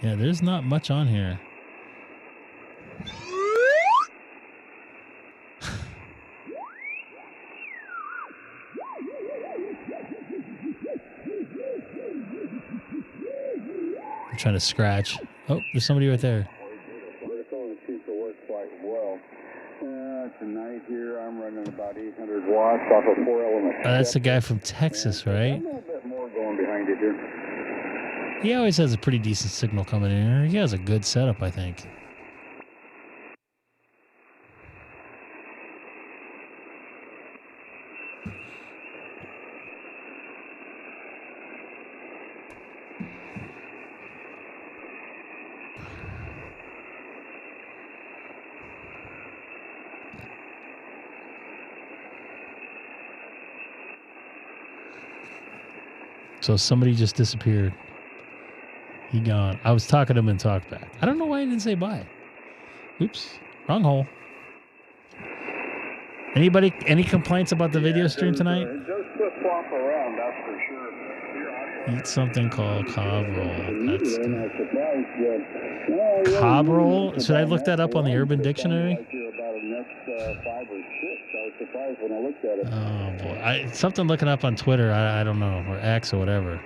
Yeah, there's not much on here. I'm trying to scratch. Oh, there's somebody right there. Tonight here, I'm running about 800 watts off a 4-element. That's the guy from Texas, right? A little bit more going behind it here. He always has a pretty decent signal coming in here. He has a good setup, I think. So somebody just disappeared. He gone. I was talking to him and talked back. I don't know why he didn't say bye. Oops. Wrong hole. Anybody, any complaints about the video stream tonight? It does flip-flop around, that's for sure. Eat something called cob roll. That's I'm not surprised. cob roll? Should I look that up on the Urban Dictionary? About the next 5 or 6. I was surprised when I looked at it. Oh boy, something looking up on Twitter. I don't know, or X or whatever.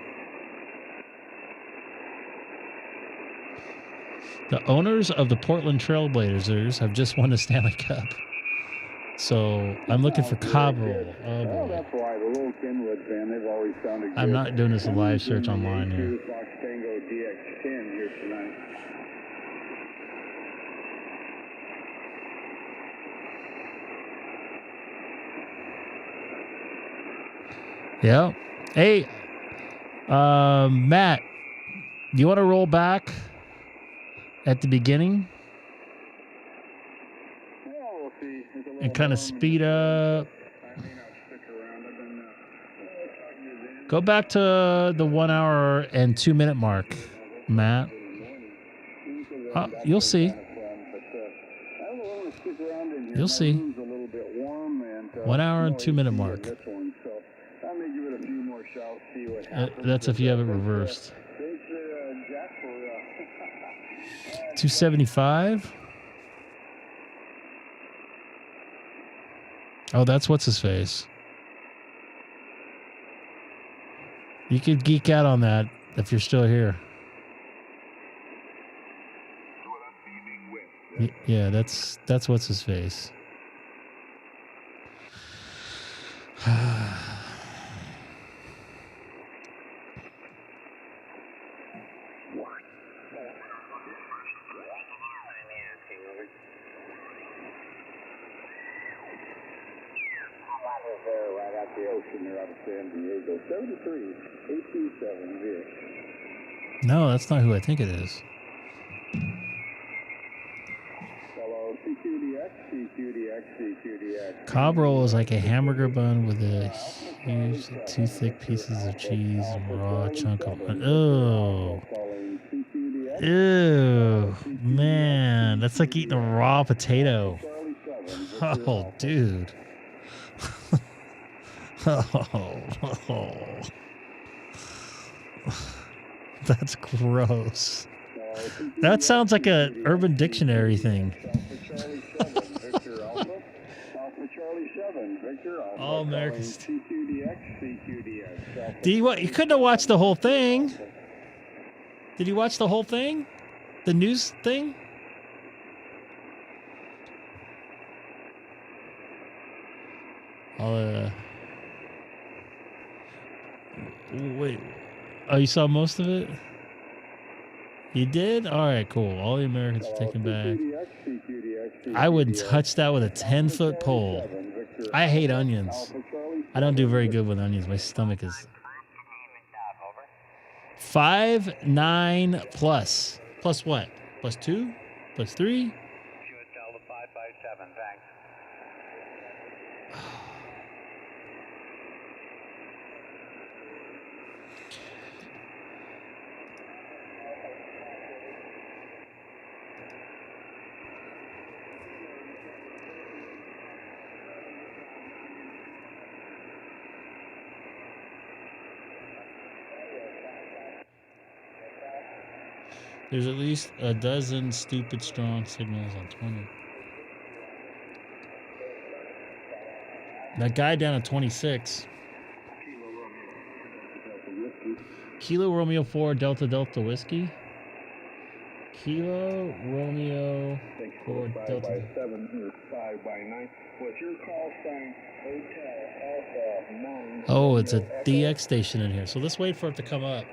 The owners of the Portland Trailblazers have just won the Stanley Cup. So I'm looking for cob roll. Oh boy. That's why the little Kenwood fan, they've always sounded good. I'm not doing this live search online here. Fox Tango DX10 here tonight. Yeah. Hey, Matt, do you want to roll back at the beginning and kind of speed up? Go back to the 1 hour and 2 minute mark, Matt. You'll see. You'll see. 1 hour and 2 minute mark. That's if you have it reversed. 275. Oh, that's what's his face. You could geek out on that if you're still here. Yeah, that's what's his face. No, that's not who I think it is. Cob roll is like a hamburger bun with a huge, two thick pieces of cheese and raw chunk of. Oh, ew, man, that's like eating a raw potato. Oh, dude. Oh. That's gross. That sounds like a Urban Dictionary thing. All Americans. You couldn't have watched the whole thing. Did you watch the whole thing? The news thing? Wait. Oh, you saw most of it? You did? All right, cool. All the Americans are taken back. I wouldn't touch that with a 10-foot pole. I hate onions. I don't do very good with onions. My stomach is 5-9 plus. Plus what? Plus 2? Plus 3? There's at least a dozen stupid strong signals on 20. That guy down at 26. Kilo Romeo 4 Delta Delta Whiskey. Kilo Romeo 4 Delta. 5 by 9. What's your call sign? Hotel Alpha 9. Oh, it's a DX station in here. So let's wait for it to come up.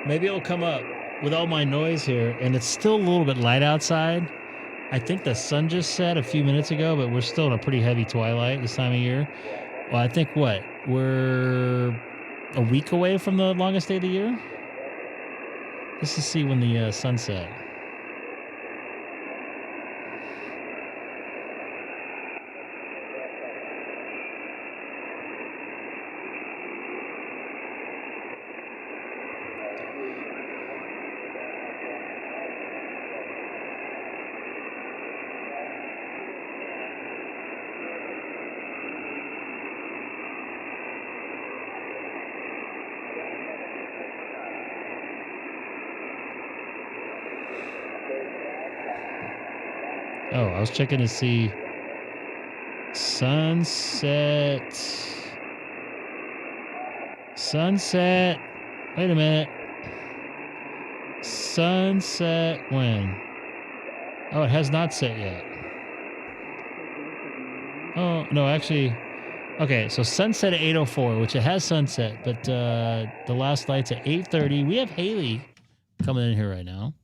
Maybe it'll come up with all my noise here, and it's still a little bit light outside. I think the sun just set a few minutes ago, but we're still in a pretty heavy twilight this time of year. Well, I think we're a week away from the longest day of the year. Let's just see when the sun set. Oh, I was checking to see sunset. Wait a minute. Sunset when? Oh, it has not set yet. Oh, no, actually. Okay, so sunset at 8:04, which it has sunset, but the last light's at 8:30. We have Haley coming in here right now.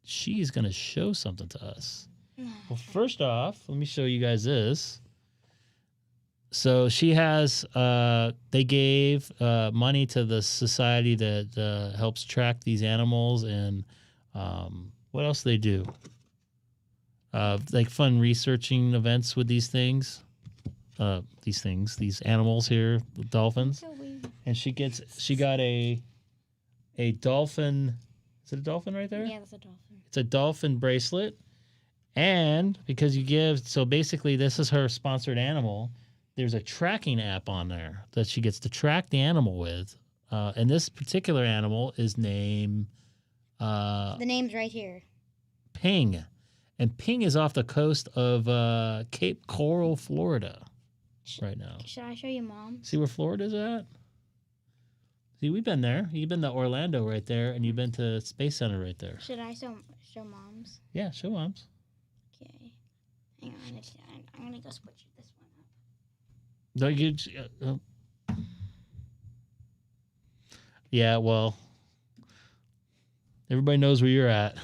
She's going to show something to us. Well, first off, let me show you guys this. So she has, they gave money to the society that helps track these animals, and what else do they do? Like fun researching events with these things. these animals here, the dolphins, and she got a dolphin. Is it a dolphin right there? Yeah, that's a dolphin. It's a dolphin bracelet, and because so basically this is her sponsored animal. There's a tracking app on there that she gets to track the animal with, and this particular animal is named. The name's right here. Ping. And Ping is off the coast of Cape Coral, Florida right now. Should I show you Mom? See where Florida's at? See, we've been there. You've been to Orlando right there, and you've been to Space Center right there. Should I show Mom's? Yeah, show Mom's. Okay. Hang on. I'm going to go switch this one up. No, you... Yeah, well... Everybody knows where you're at.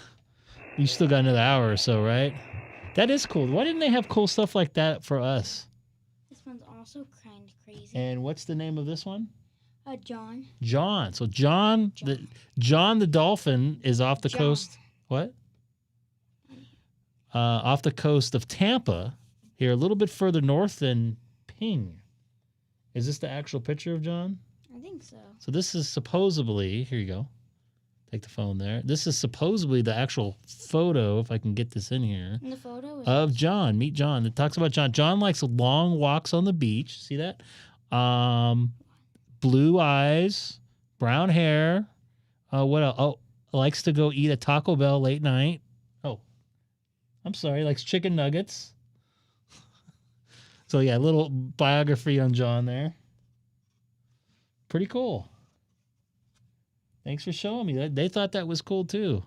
You still got another hour or so, right? That is cool. Why didn't they have cool stuff like that for us? This one's also kind of crazy. And what's the name of this one? John. John. So John the dolphin is off the coast. What? Off the coast of Tampa, here a little bit further north than Ping. Is this the actual picture of John? I think so. So this is supposedly, here you go. Take the phone there. This is supposedly the actual photo, if I can get this in here, and the photo is of John. Meet John. It talks about John. John likes long walks on the beach. See that? Blue eyes, brown hair. What else? Oh, likes to go eat at Taco Bell late night. Oh, I'm sorry. Likes chicken nuggets. So yeah, a little biography on John there. Pretty cool. Thanks for showing me. They thought that was cool too.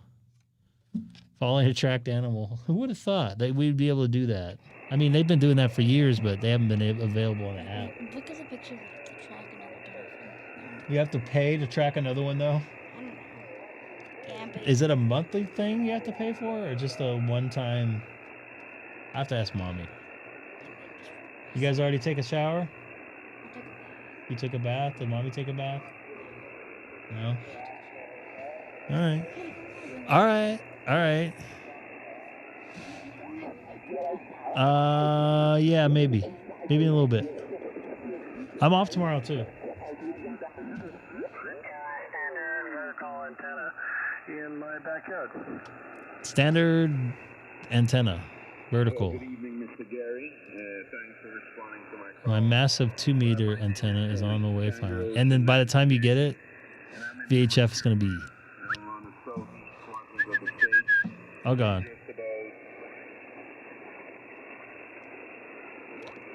Following a tracked animal. Who would have thought that we'd be able to do that? I mean, they've been doing that for years, but they haven't been available on the app. Look at the picture to track another dolphin. You have to pay to track another one, though? I don't know. Yeah, but Is it a monthly thing you have to pay for, or just a one-time? I have to ask Mommy. You guys already take a shower? You took a bath? Did Mommy take a bath? No? All right. All right. All right. Yeah, maybe. Maybe in a little bit. I'm off tomorrow, too. In my backyard. Standard antenna. Vertical. Good evening, Mr. Gary. Thanks for responding to my call. My massive 2-meter antenna is on the way finally. And then by the time you get it, VHF is going to be all gone.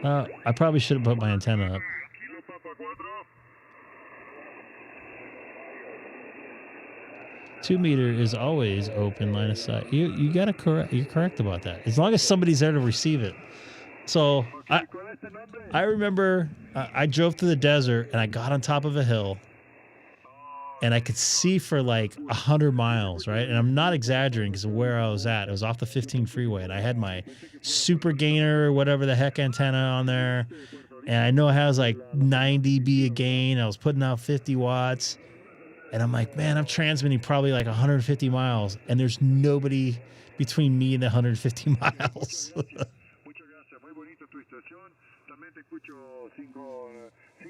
I probably should have put my antenna up. 2-meter is always open line of sight. You got to correct. You're correct about that. As long as somebody's there to receive it. So I remember I drove through the desert and I got on top of a hill. And I could see for like 100 miles, right? And I'm not exaggerating because of where I was at. It was off the 15 freeway. And I had my super gainer, whatever the heck antenna on there. And I know it has like 9 dB of gain. I was putting out 50 watts. And I'm like, man, I'm transmitting probably like 150 miles. And there's nobody between me and the 150 miles.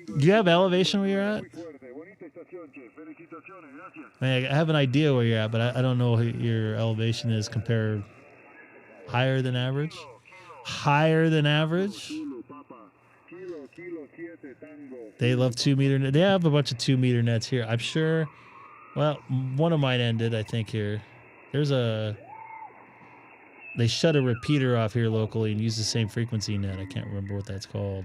Do you have elevation where you're at? I have an idea where you're at, but I don't know what your elevation is compared. Higher than average? Higher than average? They love 2-meter. They have a bunch of 2-meter nets here. I'm sure. Well, one of mine ended, I think, here. They shut a repeater off here locally and use the same frequency net. I can't remember what that's called.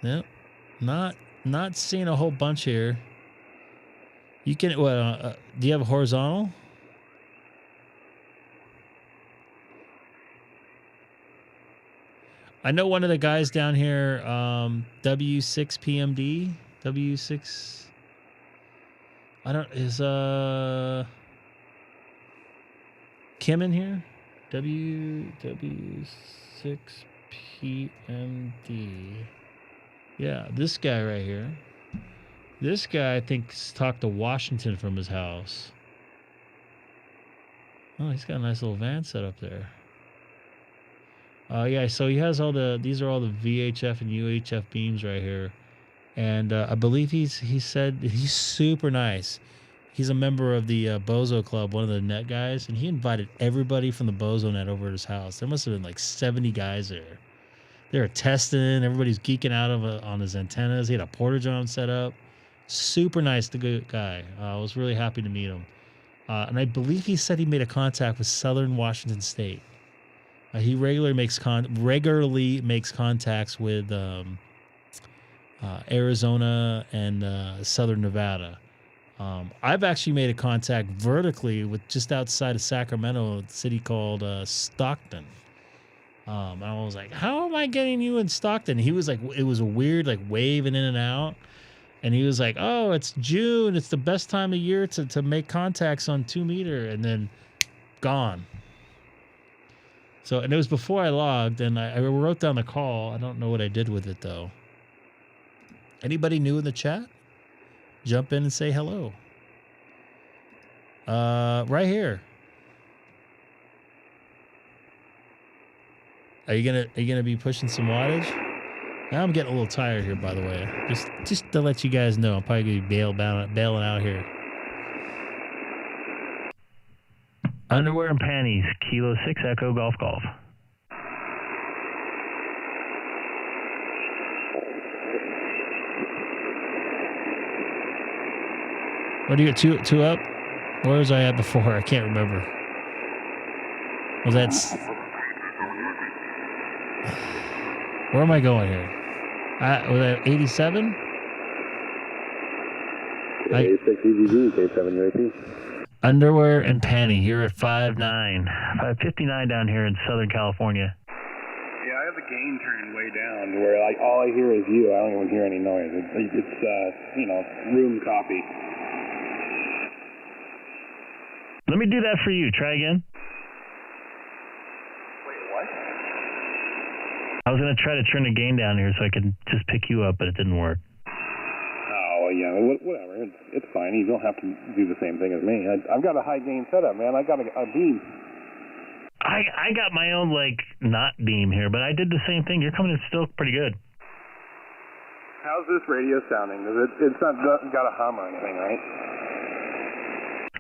Yep, not seeing a whole bunch here. You can do you have a horizontal? I know one of the guys down here, W6PMD, W6. Is Kim in here? W6PMD. Yeah, this guy right here. This guy, I think, talked to Washington from his house. Oh, he's got a nice little van set up there. Yeah, so he has these are all the VHF and UHF beams right here. And I believe he said he's super nice. He's a member of the Bozo Club, one of the net guys, and he invited everybody from the Bozo net over at his house. There must have been like 70 guys there. They were testing. Everybody's geeking out on his antennas. He had a porta-john set up. Super nice, the good guy. I was really happy to meet him. And I believe he said he made a contact with Southern Washington State. He regularly makes contacts with Arizona and Southern Nevada. I've actually made a contact vertically with just outside of Sacramento, a city called Stockton. And I was like, how am I getting you in Stockton? He was like, it was a weird, like, waving in and out. And he was like, oh, it's June. It's the best time of year to make contacts on 2 meter. And then gone. So, and it was before I logged, and I wrote down the call. I don't know what I did with it, though. Anybody new in the chat? Jump in and say hello. Right here. Are you gonna be pushing some wattage? I'm getting a little tired here, by the way. Just to let you guys know, I'm probably gonna be bailing out here. Underwear and panties, Kilo 6 Echo Golf Golf. What do you get, two up? Where was I at before? I can't remember. Was that... Where am I going here? Was that 87? K6EGG, K7UAP. Underwear and panty here at 5.9. 559 down here in Southern California. Yeah, I have the gain turned way down where like all I hear is you. I don't even hear any noise. It's room copy. Let me do that for you. Try again. Wait, what? I was going to try to turn the gain down here so I could just pick you up, but it didn't work. Oh, yeah, whatever. It's fine. You don't have to do the same thing as me. I've got a high gain setup, man. I got a beam. I got my own, like, not beam here, but I did the same thing. You're coming in still pretty good. How's this radio sounding? It's not got a hum or anything, right?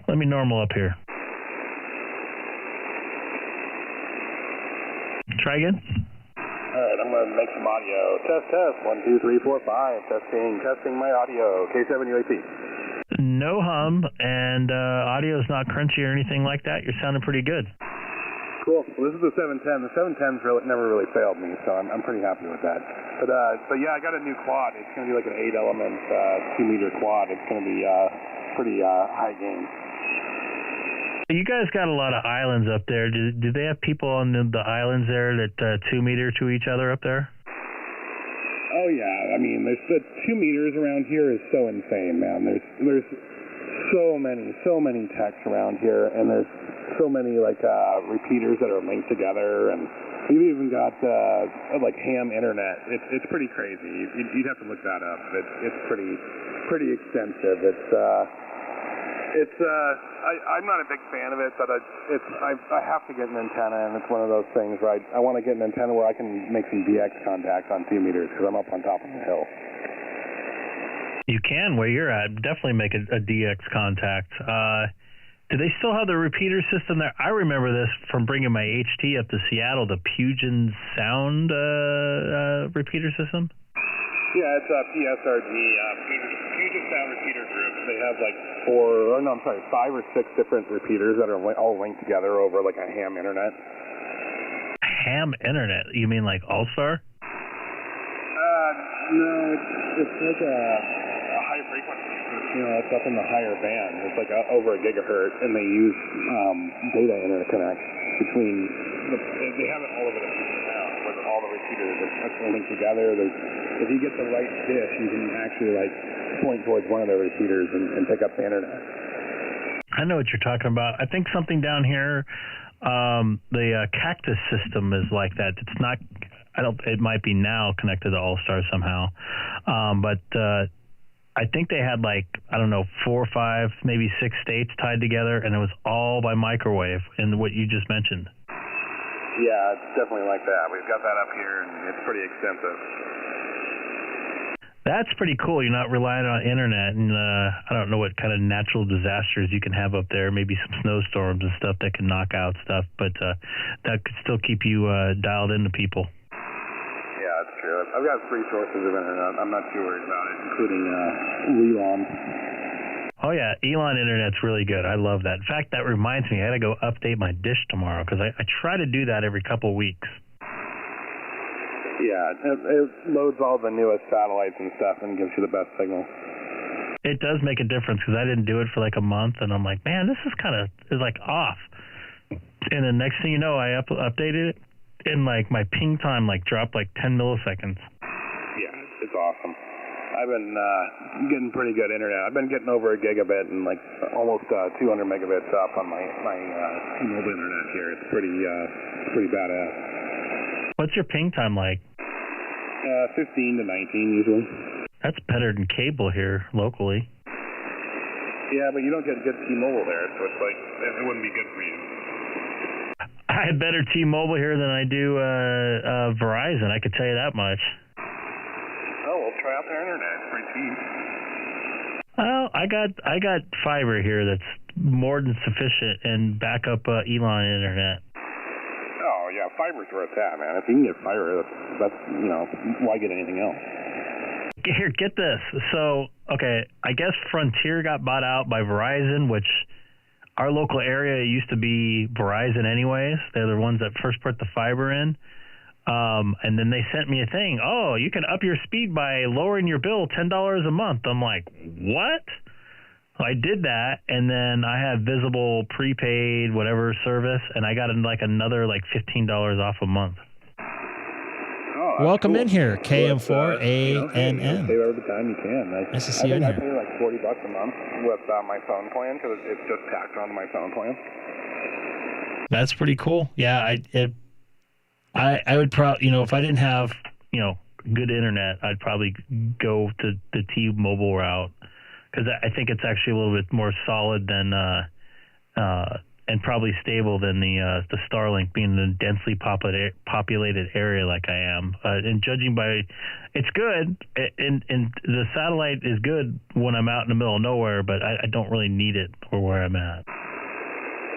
Let me normal up here. Try again. All right, I'm going to make some audio. Test. 1, 2, 3, 4, 5. Testing my audio. K7UAP. No hum, and audio is not crunchy or anything like that. You're sounding pretty good. Cool. Well, this is the 710. The 710's never really failed me, so I'm pretty happy with that. But yeah, I got a new quad. It's going to be like an 8-element 2-meter quad. It's going to be pretty high gain. You guys got a lot of islands up there. Do they have people on the islands there that 2 meter to each other up there? Oh yeah, I mean, there's the 2 meters around here is so insane, man. There's so many techs around here, and there's so many like repeaters that are linked together, and we've even got like ham internet. It's pretty crazy. You'd have to look that up. It's pretty extensive. I'm not a big fan of it, but I have to get an antenna, and it's one of those things where I want to get an antenna where I can make some DX contacts on 2 meters because I'm up on top of the hill. You can, where you're at, definitely make a DX contact. Do they still have the repeater system there? I remember this from bringing my HT up to Seattle, the Puget Sound repeater system. Yeah, it's a PSRG, Puget Sound Repeater Group. They have like 5 or 6 different repeaters that are all linked together over like a ham internet. Ham internet? You mean like Allstar? No, it's like a high frequency. It's up in the higher band. It's like over a gigahertz, and they use data interconnect between. They have it all over the town with all the repeaters are linked together. If you get the right dish, you can actually like point towards one of the repeaters and pick up the internet. I know what you're talking about. I think something down here, the Cactus system is like that. It's not. It might be now connected to Allstar somehow, but I think they had like, I don't know, 4 or 5, maybe 6 states tied together, and it was all by microwave in what you just mentioned. Yeah, it's definitely like that. We've got that up here, and it's pretty extensive. That's pretty cool. You're not relying on internet, and I don't know what kind of natural disasters you can have up there. Maybe some snowstorms and stuff that can knock out stuff, but that could still keep you dialed into people. Yeah, that's true. I've got 3 sources of internet. I'm not too worried about it, including Elon. Oh, yeah. Elon Internet's really good. I love that. In fact, that reminds me, I got to go update my dish tomorrow because I try to do that every couple of weeks. Yeah, it loads all the newest satellites and stuff and gives you the best signal. It does make a difference because I didn't do it for like a month, and I'm like, man, this is kind of like off. And the next thing you know, I updated it, and like my ping time like dropped like 10 milliseconds. Yeah, it's awesome. I've been getting pretty good internet. I've been getting over a gigabit and like almost 200 megabits up on my mobile internet here. It's pretty badass. What's your ping time like? 15 to 19 usually. That's better than cable here locally. Yeah, but you don't get good T-Mobile there, so it's like it wouldn't be good for you. I have better T-Mobile here than I do Verizon. I could tell you that much. Oh, well, try out their internet. It's pretty cheap. Well, I got fiber here that's more than sufficient and backup Elon internet. Oh yeah, fiber's where it's at, man. If you can get fiber, that's why get anything else? Here, get this. So, okay, I guess Frontier got bought out by Verizon, which our local area used to be Verizon anyways. They're the ones that first put the fiber in. And then they sent me a thing. Oh, you can up your speed by lowering your bill $10 a month. I'm like, what? So I did that, and then I had visible prepaid whatever service, and I got like another like $15 off a month. Oh, welcome cool. in here, KM4ANN. Save every time you can. Nice to see you in I here. pay like $40 a month with my phone plan because it's just tacked onto my phone plan. That's pretty cool. Yeah, I would probably, if I didn't have, good internet, I'd probably go to the T-Mobile route because I think it's actually a little bit more solid than and probably stable than the Starlink, being in a densely populated area like I am. And judging by, it's good, and the satellite is good when I'm out in the middle of nowhere, but I don't really need it for where I'm at.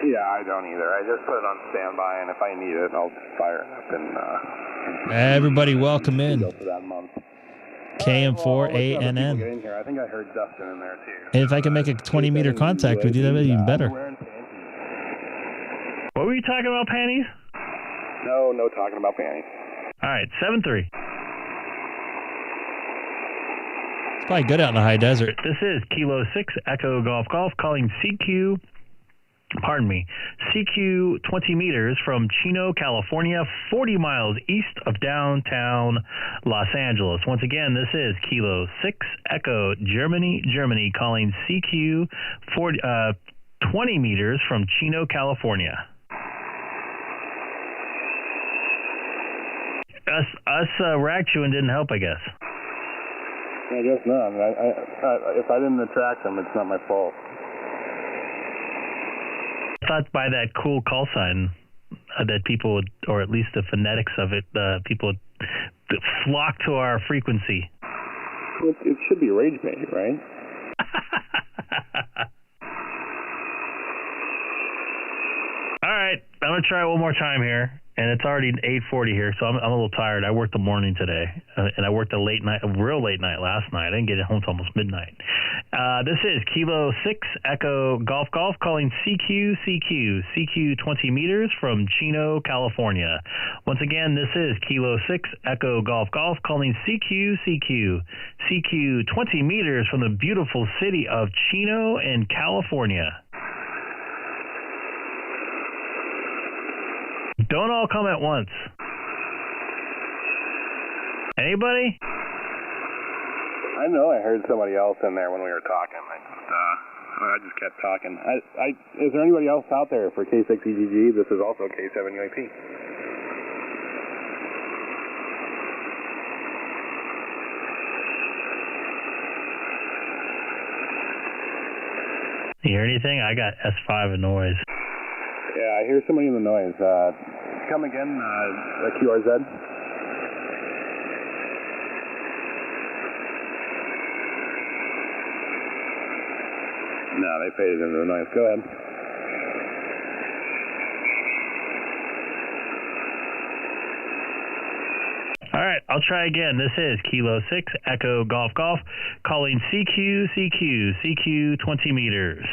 Yeah, I don't either. I just put it on standby, and if I need it, I'll fire it up and everybody, welcome in. Go for that month. KM4ANN. I think I heard Dustin in there too. And if I can make a 20-meter contact with you, that would be even better. What were you talking about, panties? No talking about panties. All right, 7-3. It's probably good out in the high desert. This is Kilo 6 Echo Golf Golf calling CQ 20 meters from Chino, California, 40 miles east of downtown Los Angeles. Once again, this is Kilo 6 Echo Germany calling CQ 20 meters from Chino, California. Us rag chewing didn't help, I guess. I guess not. If I didn't attract them, it's not my fault. I thought by that cool call sign that people would, or at least the phonetics of it, people would flock to our frequency. Well, it should be rage bait, right? All right, I'm going to try it one more time here. And it's already 8:40 here, so I'm a little tired. I worked the morning today, and I worked a real late night last night. I didn't get home until almost midnight. This is Kilo 6 Echo Golf Golf calling CQ 20 meters from Chino, California. Once again, this is Kilo 6 Echo Golf Golf calling CQ 20 meters from the beautiful city of Chino in California. Don't all come at once. Anybody? I know I heard somebody else in there when we were talking. I just kept talking. Is there anybody else out there for K6EGG? This is also K7UAP. You hear anything? I got S5 of noise. Yeah, I hear somebody in the noise. Come again, QRZ? No, they faded into the noise. Go ahead. All right, I'll try again. This is Kilo 6, Echo Golf Golf, calling CQ 20 meters.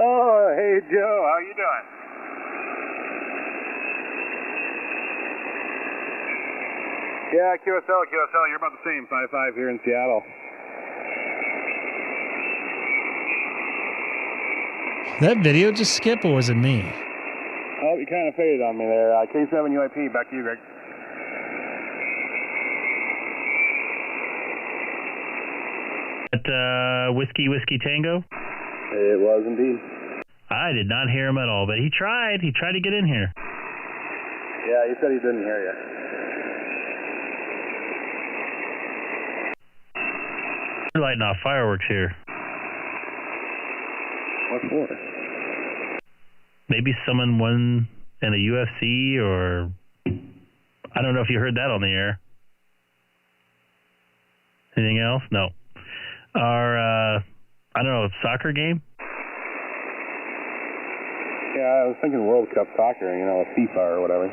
Oh, hey Joe, how you doing? Yeah, QSL, you're about the same, 5-5 here in Seattle. That video just skip, or was it me? Oh, you kind of faded on me there. K7 UIP, back to you, Greg. At Whiskey Tango? It was indeed. I did not hear him at all, but he tried. He tried to get in here. Yeah, he said he didn't hear you. We're lighting off fireworks here. What for? Maybe someone won in a UFC, or I don't know if you heard that on the air. Anything else? No. Our, I don't know, soccer game? Yeah, I was thinking World Cup soccer, you know, FIFA or whatever.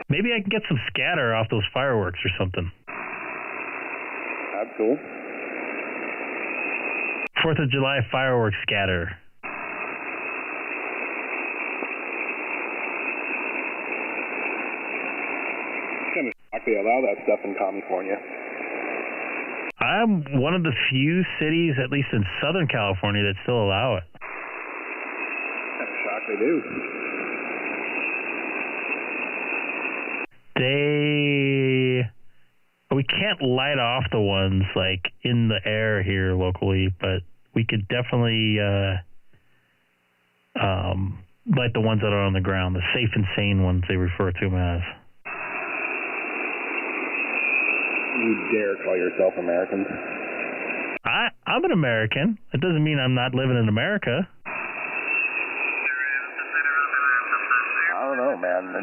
Maybe I can get some scatter off those fireworks or something. That's cool. 4th of July fireworks scatter. Kind of shocked they allow that stuff in California. I'm one of the few cities, at least in Southern California, that still allow it. Kind of shocked they do. We can't light off the ones like in the air here locally, but we could definitely light the ones that are on the ground, the safe and sane ones they refer to them as. You dare call yourself American? I'm an American. It doesn't mean I'm not living in America. I don't know, man.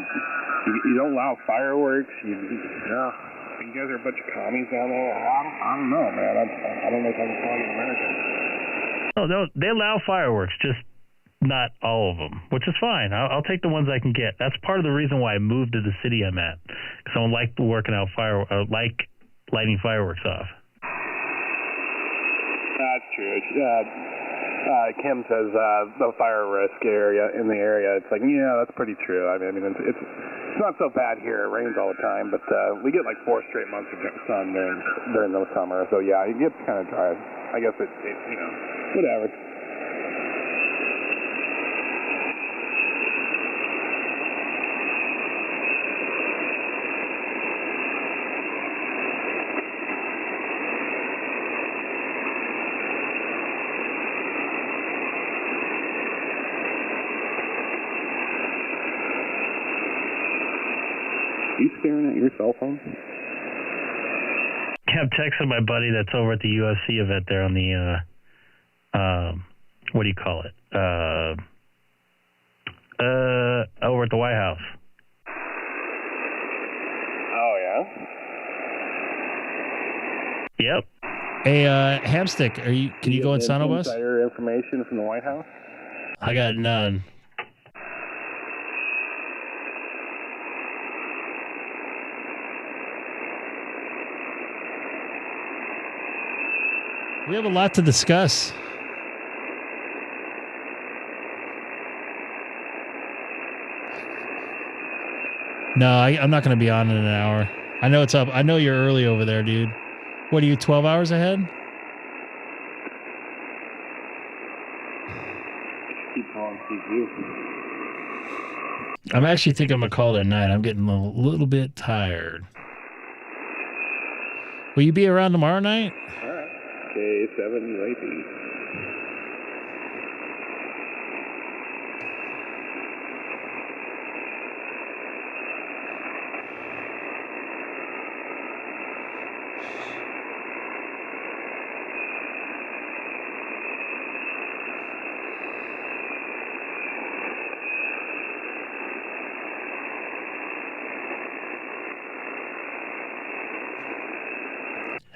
You don't allow fireworks. You guys are a bunch of commies down there. I don't know, man. I don't know if I can call you American. No, they allow fireworks, just not all of them, which is fine. I'll take the ones I can get. That's part of the reason why I moved to the city I'm at, because I don't like working out lighting fireworks off. That's true. Kim says the fire risk area in the area. It's like, yeah, that's pretty true. I mean, it's not so bad here. It rains all the time, but we get like 4 straight months of sun during the summer. So yeah, it gets kind of dry. I guess it you know, whatever. You staring at your cell phone? I'm texting my buddy that's over at the UFC event there on the, what do you call it? Over at the White House. Oh, yeah? Yep. Hey, Hamstick, can you go in Sonobus? Insider information from the White House? I got none. We have a lot to discuss. No, I'm not going to be on in an hour. I know it's up. I know you're early over there, dude. What are you, 12 hours ahead? Keep calling CPU. I'm actually thinking I'm going to call it at night. I'm getting a little bit tired. Will you be around tomorrow night? All right. K7 UAP.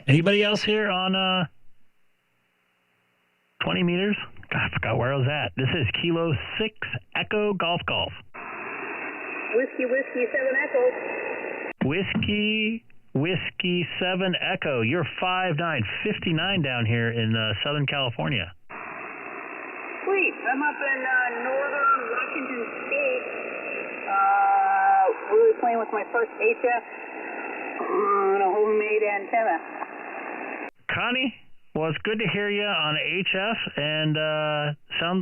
Anybody else here on 20 meters? God, I forgot where I was at. This is Kilo 6 Echo Golf Golf. Whiskey 7 Echo. Whiskey 7 Echo. You're 5'9", 59 down here in Southern California. Sweet. I'm up in northern Washington State. Really playing with my first HF on a homemade antenna. Connie, well, it's good to hear you on HF, and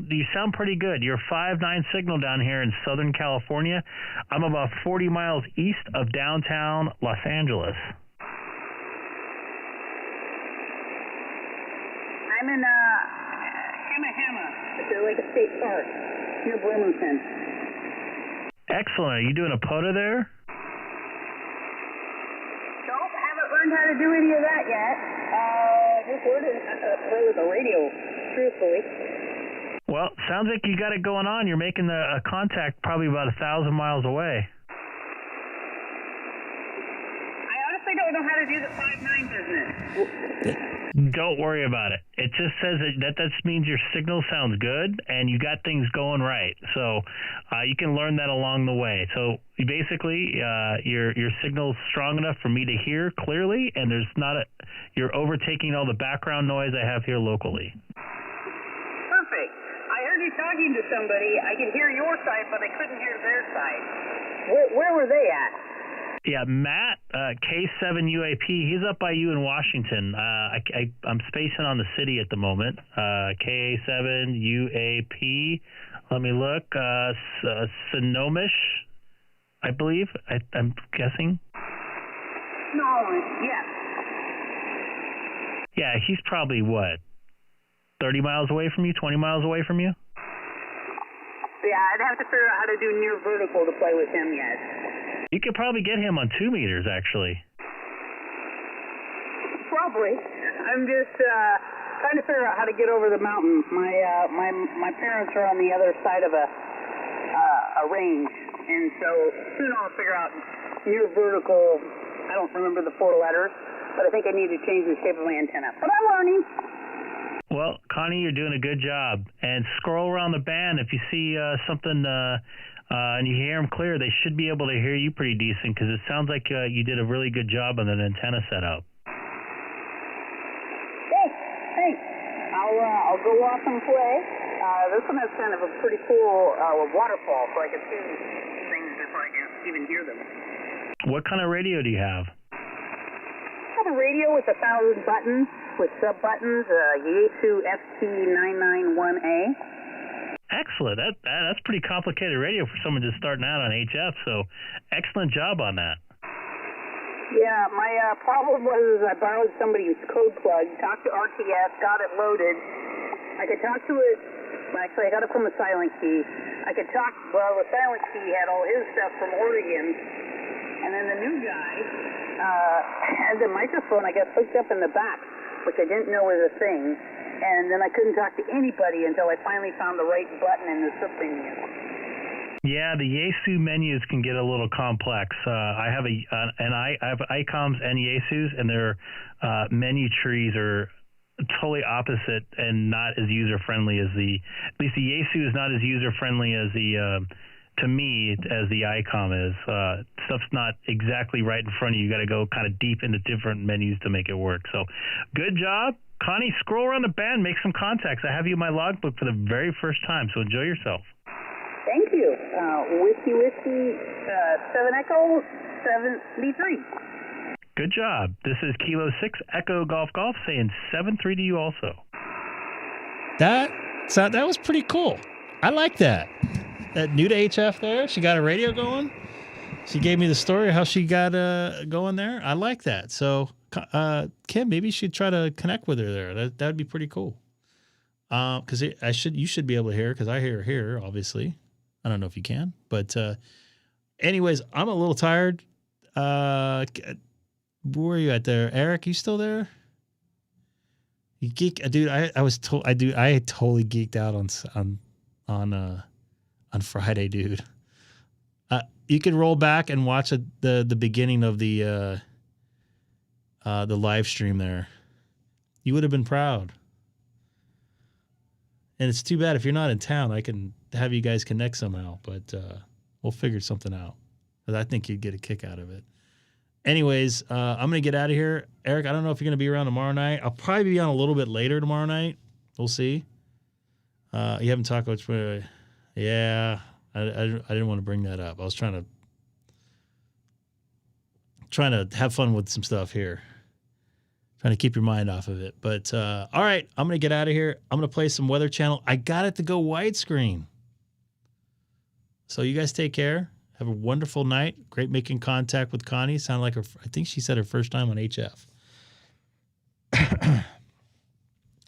you sound pretty good. You're 5'9" signal down here in Southern California. I'm about 40 miles east of downtown Los Angeles. I'm in Hamma. It's like a state park near Bloomington. Excellent. Are you doing a POTA there? Nope, haven't learned how to do any of that yet. Just learned to play with the radio, truthfully. Well, sounds like you got it going on. You're making a contact probably about 1,000 miles away. I honestly don't know how to do the 5'9" business. Don't worry about it. It just says that means your signal sounds good and you got things going right. So you can learn that along the way. So basically, your signal's strong enough for me to hear clearly, and you're overtaking all the background noise I have here locally. Perfect. I heard you talking to somebody. I could hear your side, but I couldn't hear their side. Where were they at? Yeah, Matt, K7 UAP, he's up by you in Washington. I'm spacing on the city at the moment. K7 UAP, let me look. Sonomish, I believe, I'm guessing. No, yes. Yeah, he's probably, 30 miles away from you, 20 miles away from you? Yeah, I'd have to figure out how to do near vertical to play with him yet. You could probably get him on 2 meters, actually. Probably. I'm just trying to figure out how to get over the mountain. My parents are on the other side of a range, and so soon I'll figure out near vertical. I don't remember the 4 letters, but I think I need to change the shape of my antenna. But I'm learning. Well, Connie, you're doing a good job. And scroll around the band. If you see something and you hear them clear, they should be able to hear you pretty decent, because it sounds like you did a really good job on that antenna setup. Thanks. I'll go off and play. This one has kind of a pretty cool waterfall, so I can see things before I can even hear them. What kind of radio do you have? I have a radio with 1,000 buttons, with sub-buttons, Yaesu FT8 Excellent. That's pretty complicated radio for someone just starting out on HF, so excellent job on that. Yeah, my problem was I borrowed somebody's code plug, talked to RTS, got it loaded. I could talk to it, actually I got it from a silent key. The silent key had all his stuff from Oregon, and then the new guy had the microphone, I guess, hooked up in the back, which I didn't know was a thing. And then I couldn't talk to anybody until I finally found the right button in the sub menu. Yeah, the Yaesu menus can get a little complex. I have Icoms and Yaesus, and their menu trees are totally opposite and not as user friendly as at least the Yaesu is not as user friendly as to me as the Icom is. Stuff's not exactly right in front of you. You got to go kind of deep into different menus to make it work. So, good job. Connie, scroll around the band, make some contacts. I have you in my logbook for the very first time, so enjoy yourself. Thank you. Whiskey 7 Echo 73. Good job. This is Kilo 6 Echo Golf Golf saying 7-3 to you also. That was pretty cool. I like that. That new to HF there. She got a radio going. She gave me the story of how she got going there. I like that. So Kim, maybe you should try to connect with her there. That would be pretty cool. Because you should be able to hear, because I hear her here, obviously. I don't know if you can, but anyways, I'm a little tired. Where are you at there, Eric? You still there? You geek, dude. I totally geeked out on Friday, dude. You could roll back and watch the beginning of the live stream there. You would have been proud. And it's too bad if you're not in town. I can have you guys connect somehow, but we'll figure something out. Because I think you'd get a kick out of it. Anyways, I'm going to get out of here. Eric, I don't know if you're going to be around tomorrow night. I'll probably be on a little bit later tomorrow night. We'll see. You haven't talked much. Yeah, I didn't want to bring that up. I was trying to have fun with some stuff here. Trying to keep your mind off of it. But, all right, I'm going to get out of here. I'm going to play some Weather Channel. I got it to go widescreen. So you guys take care. Have a wonderful night. Great making contact with Connie. Sound like I think she said her first time on HF.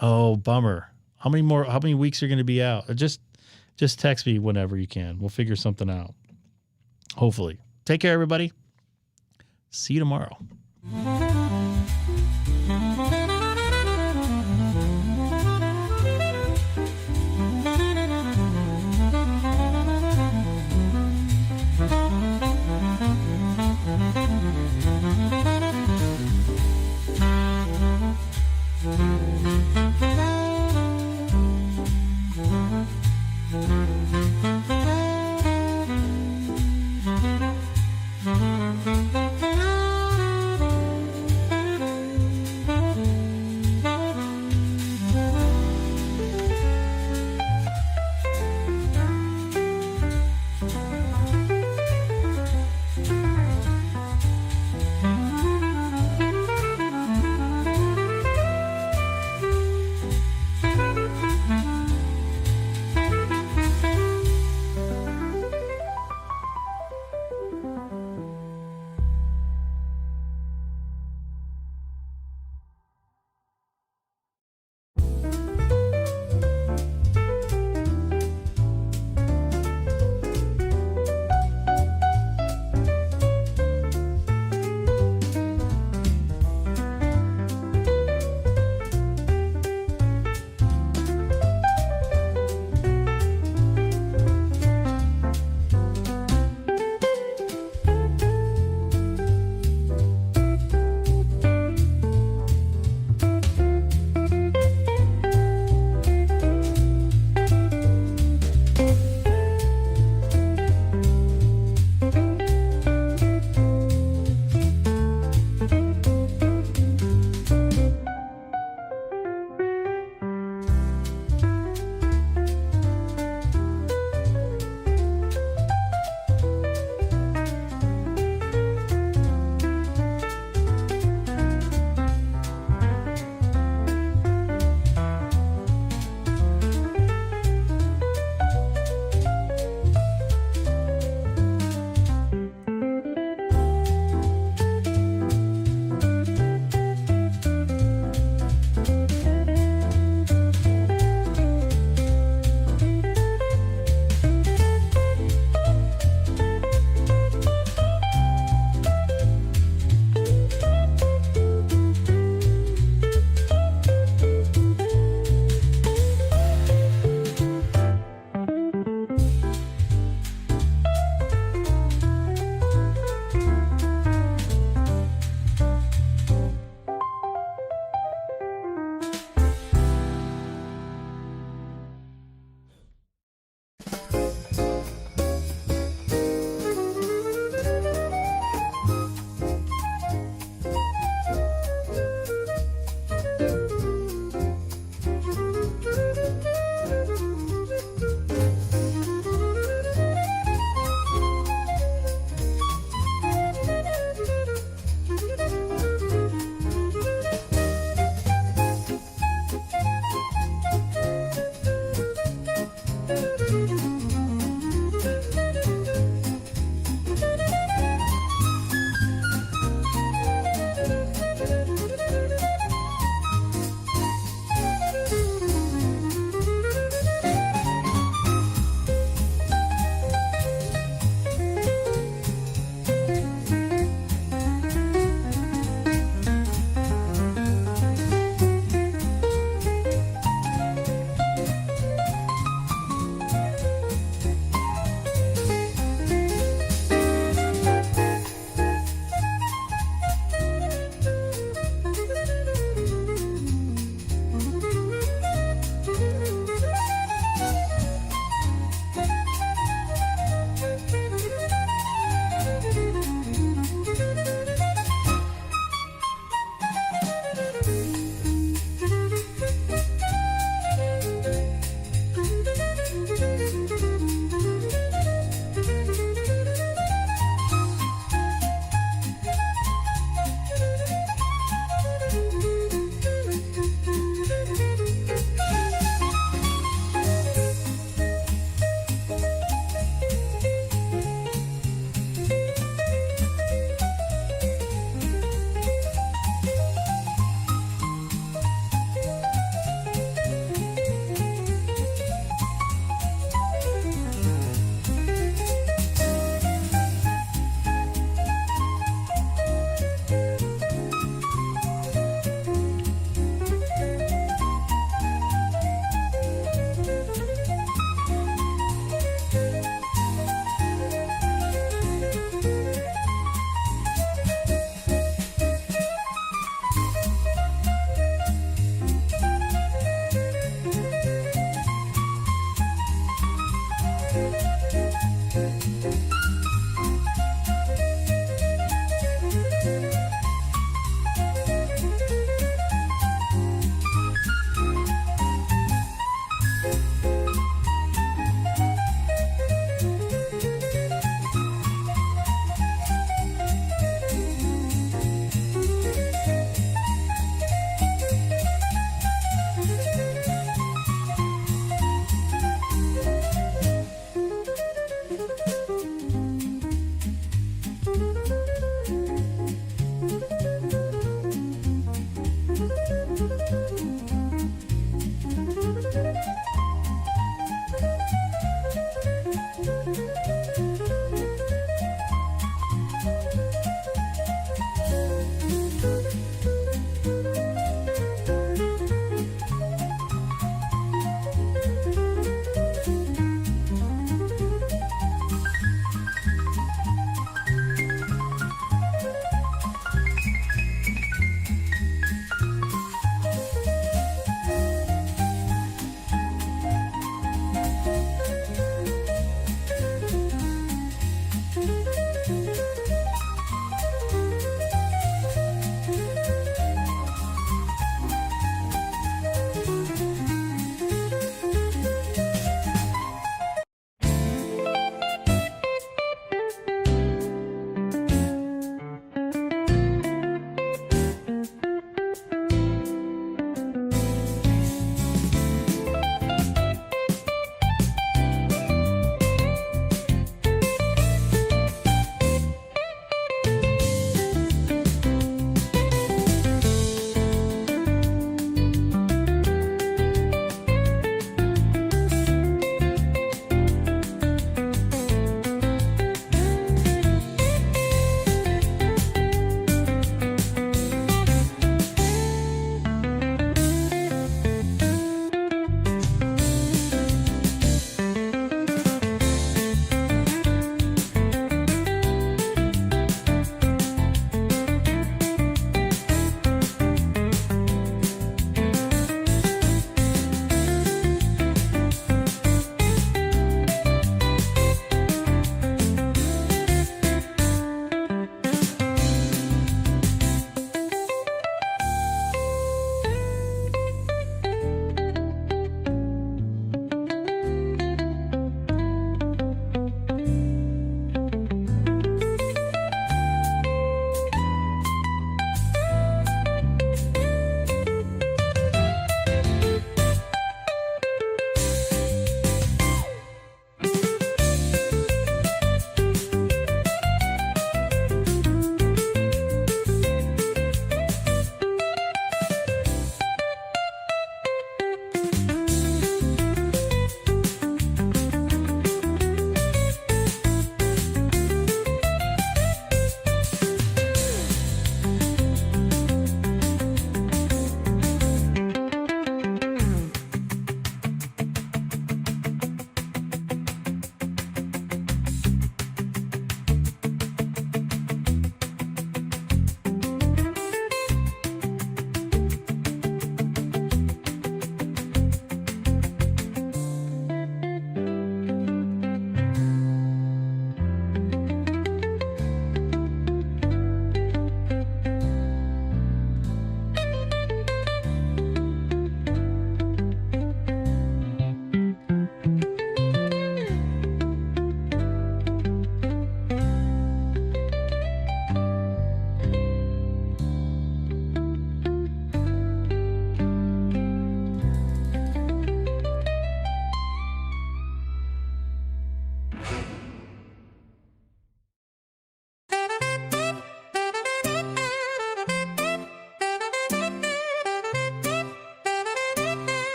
Oh, bummer. How many weeks are going to be out? Just text me whenever you can. We'll figure something out. Hopefully. Take care, everybody. See you tomorrow.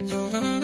Thank you.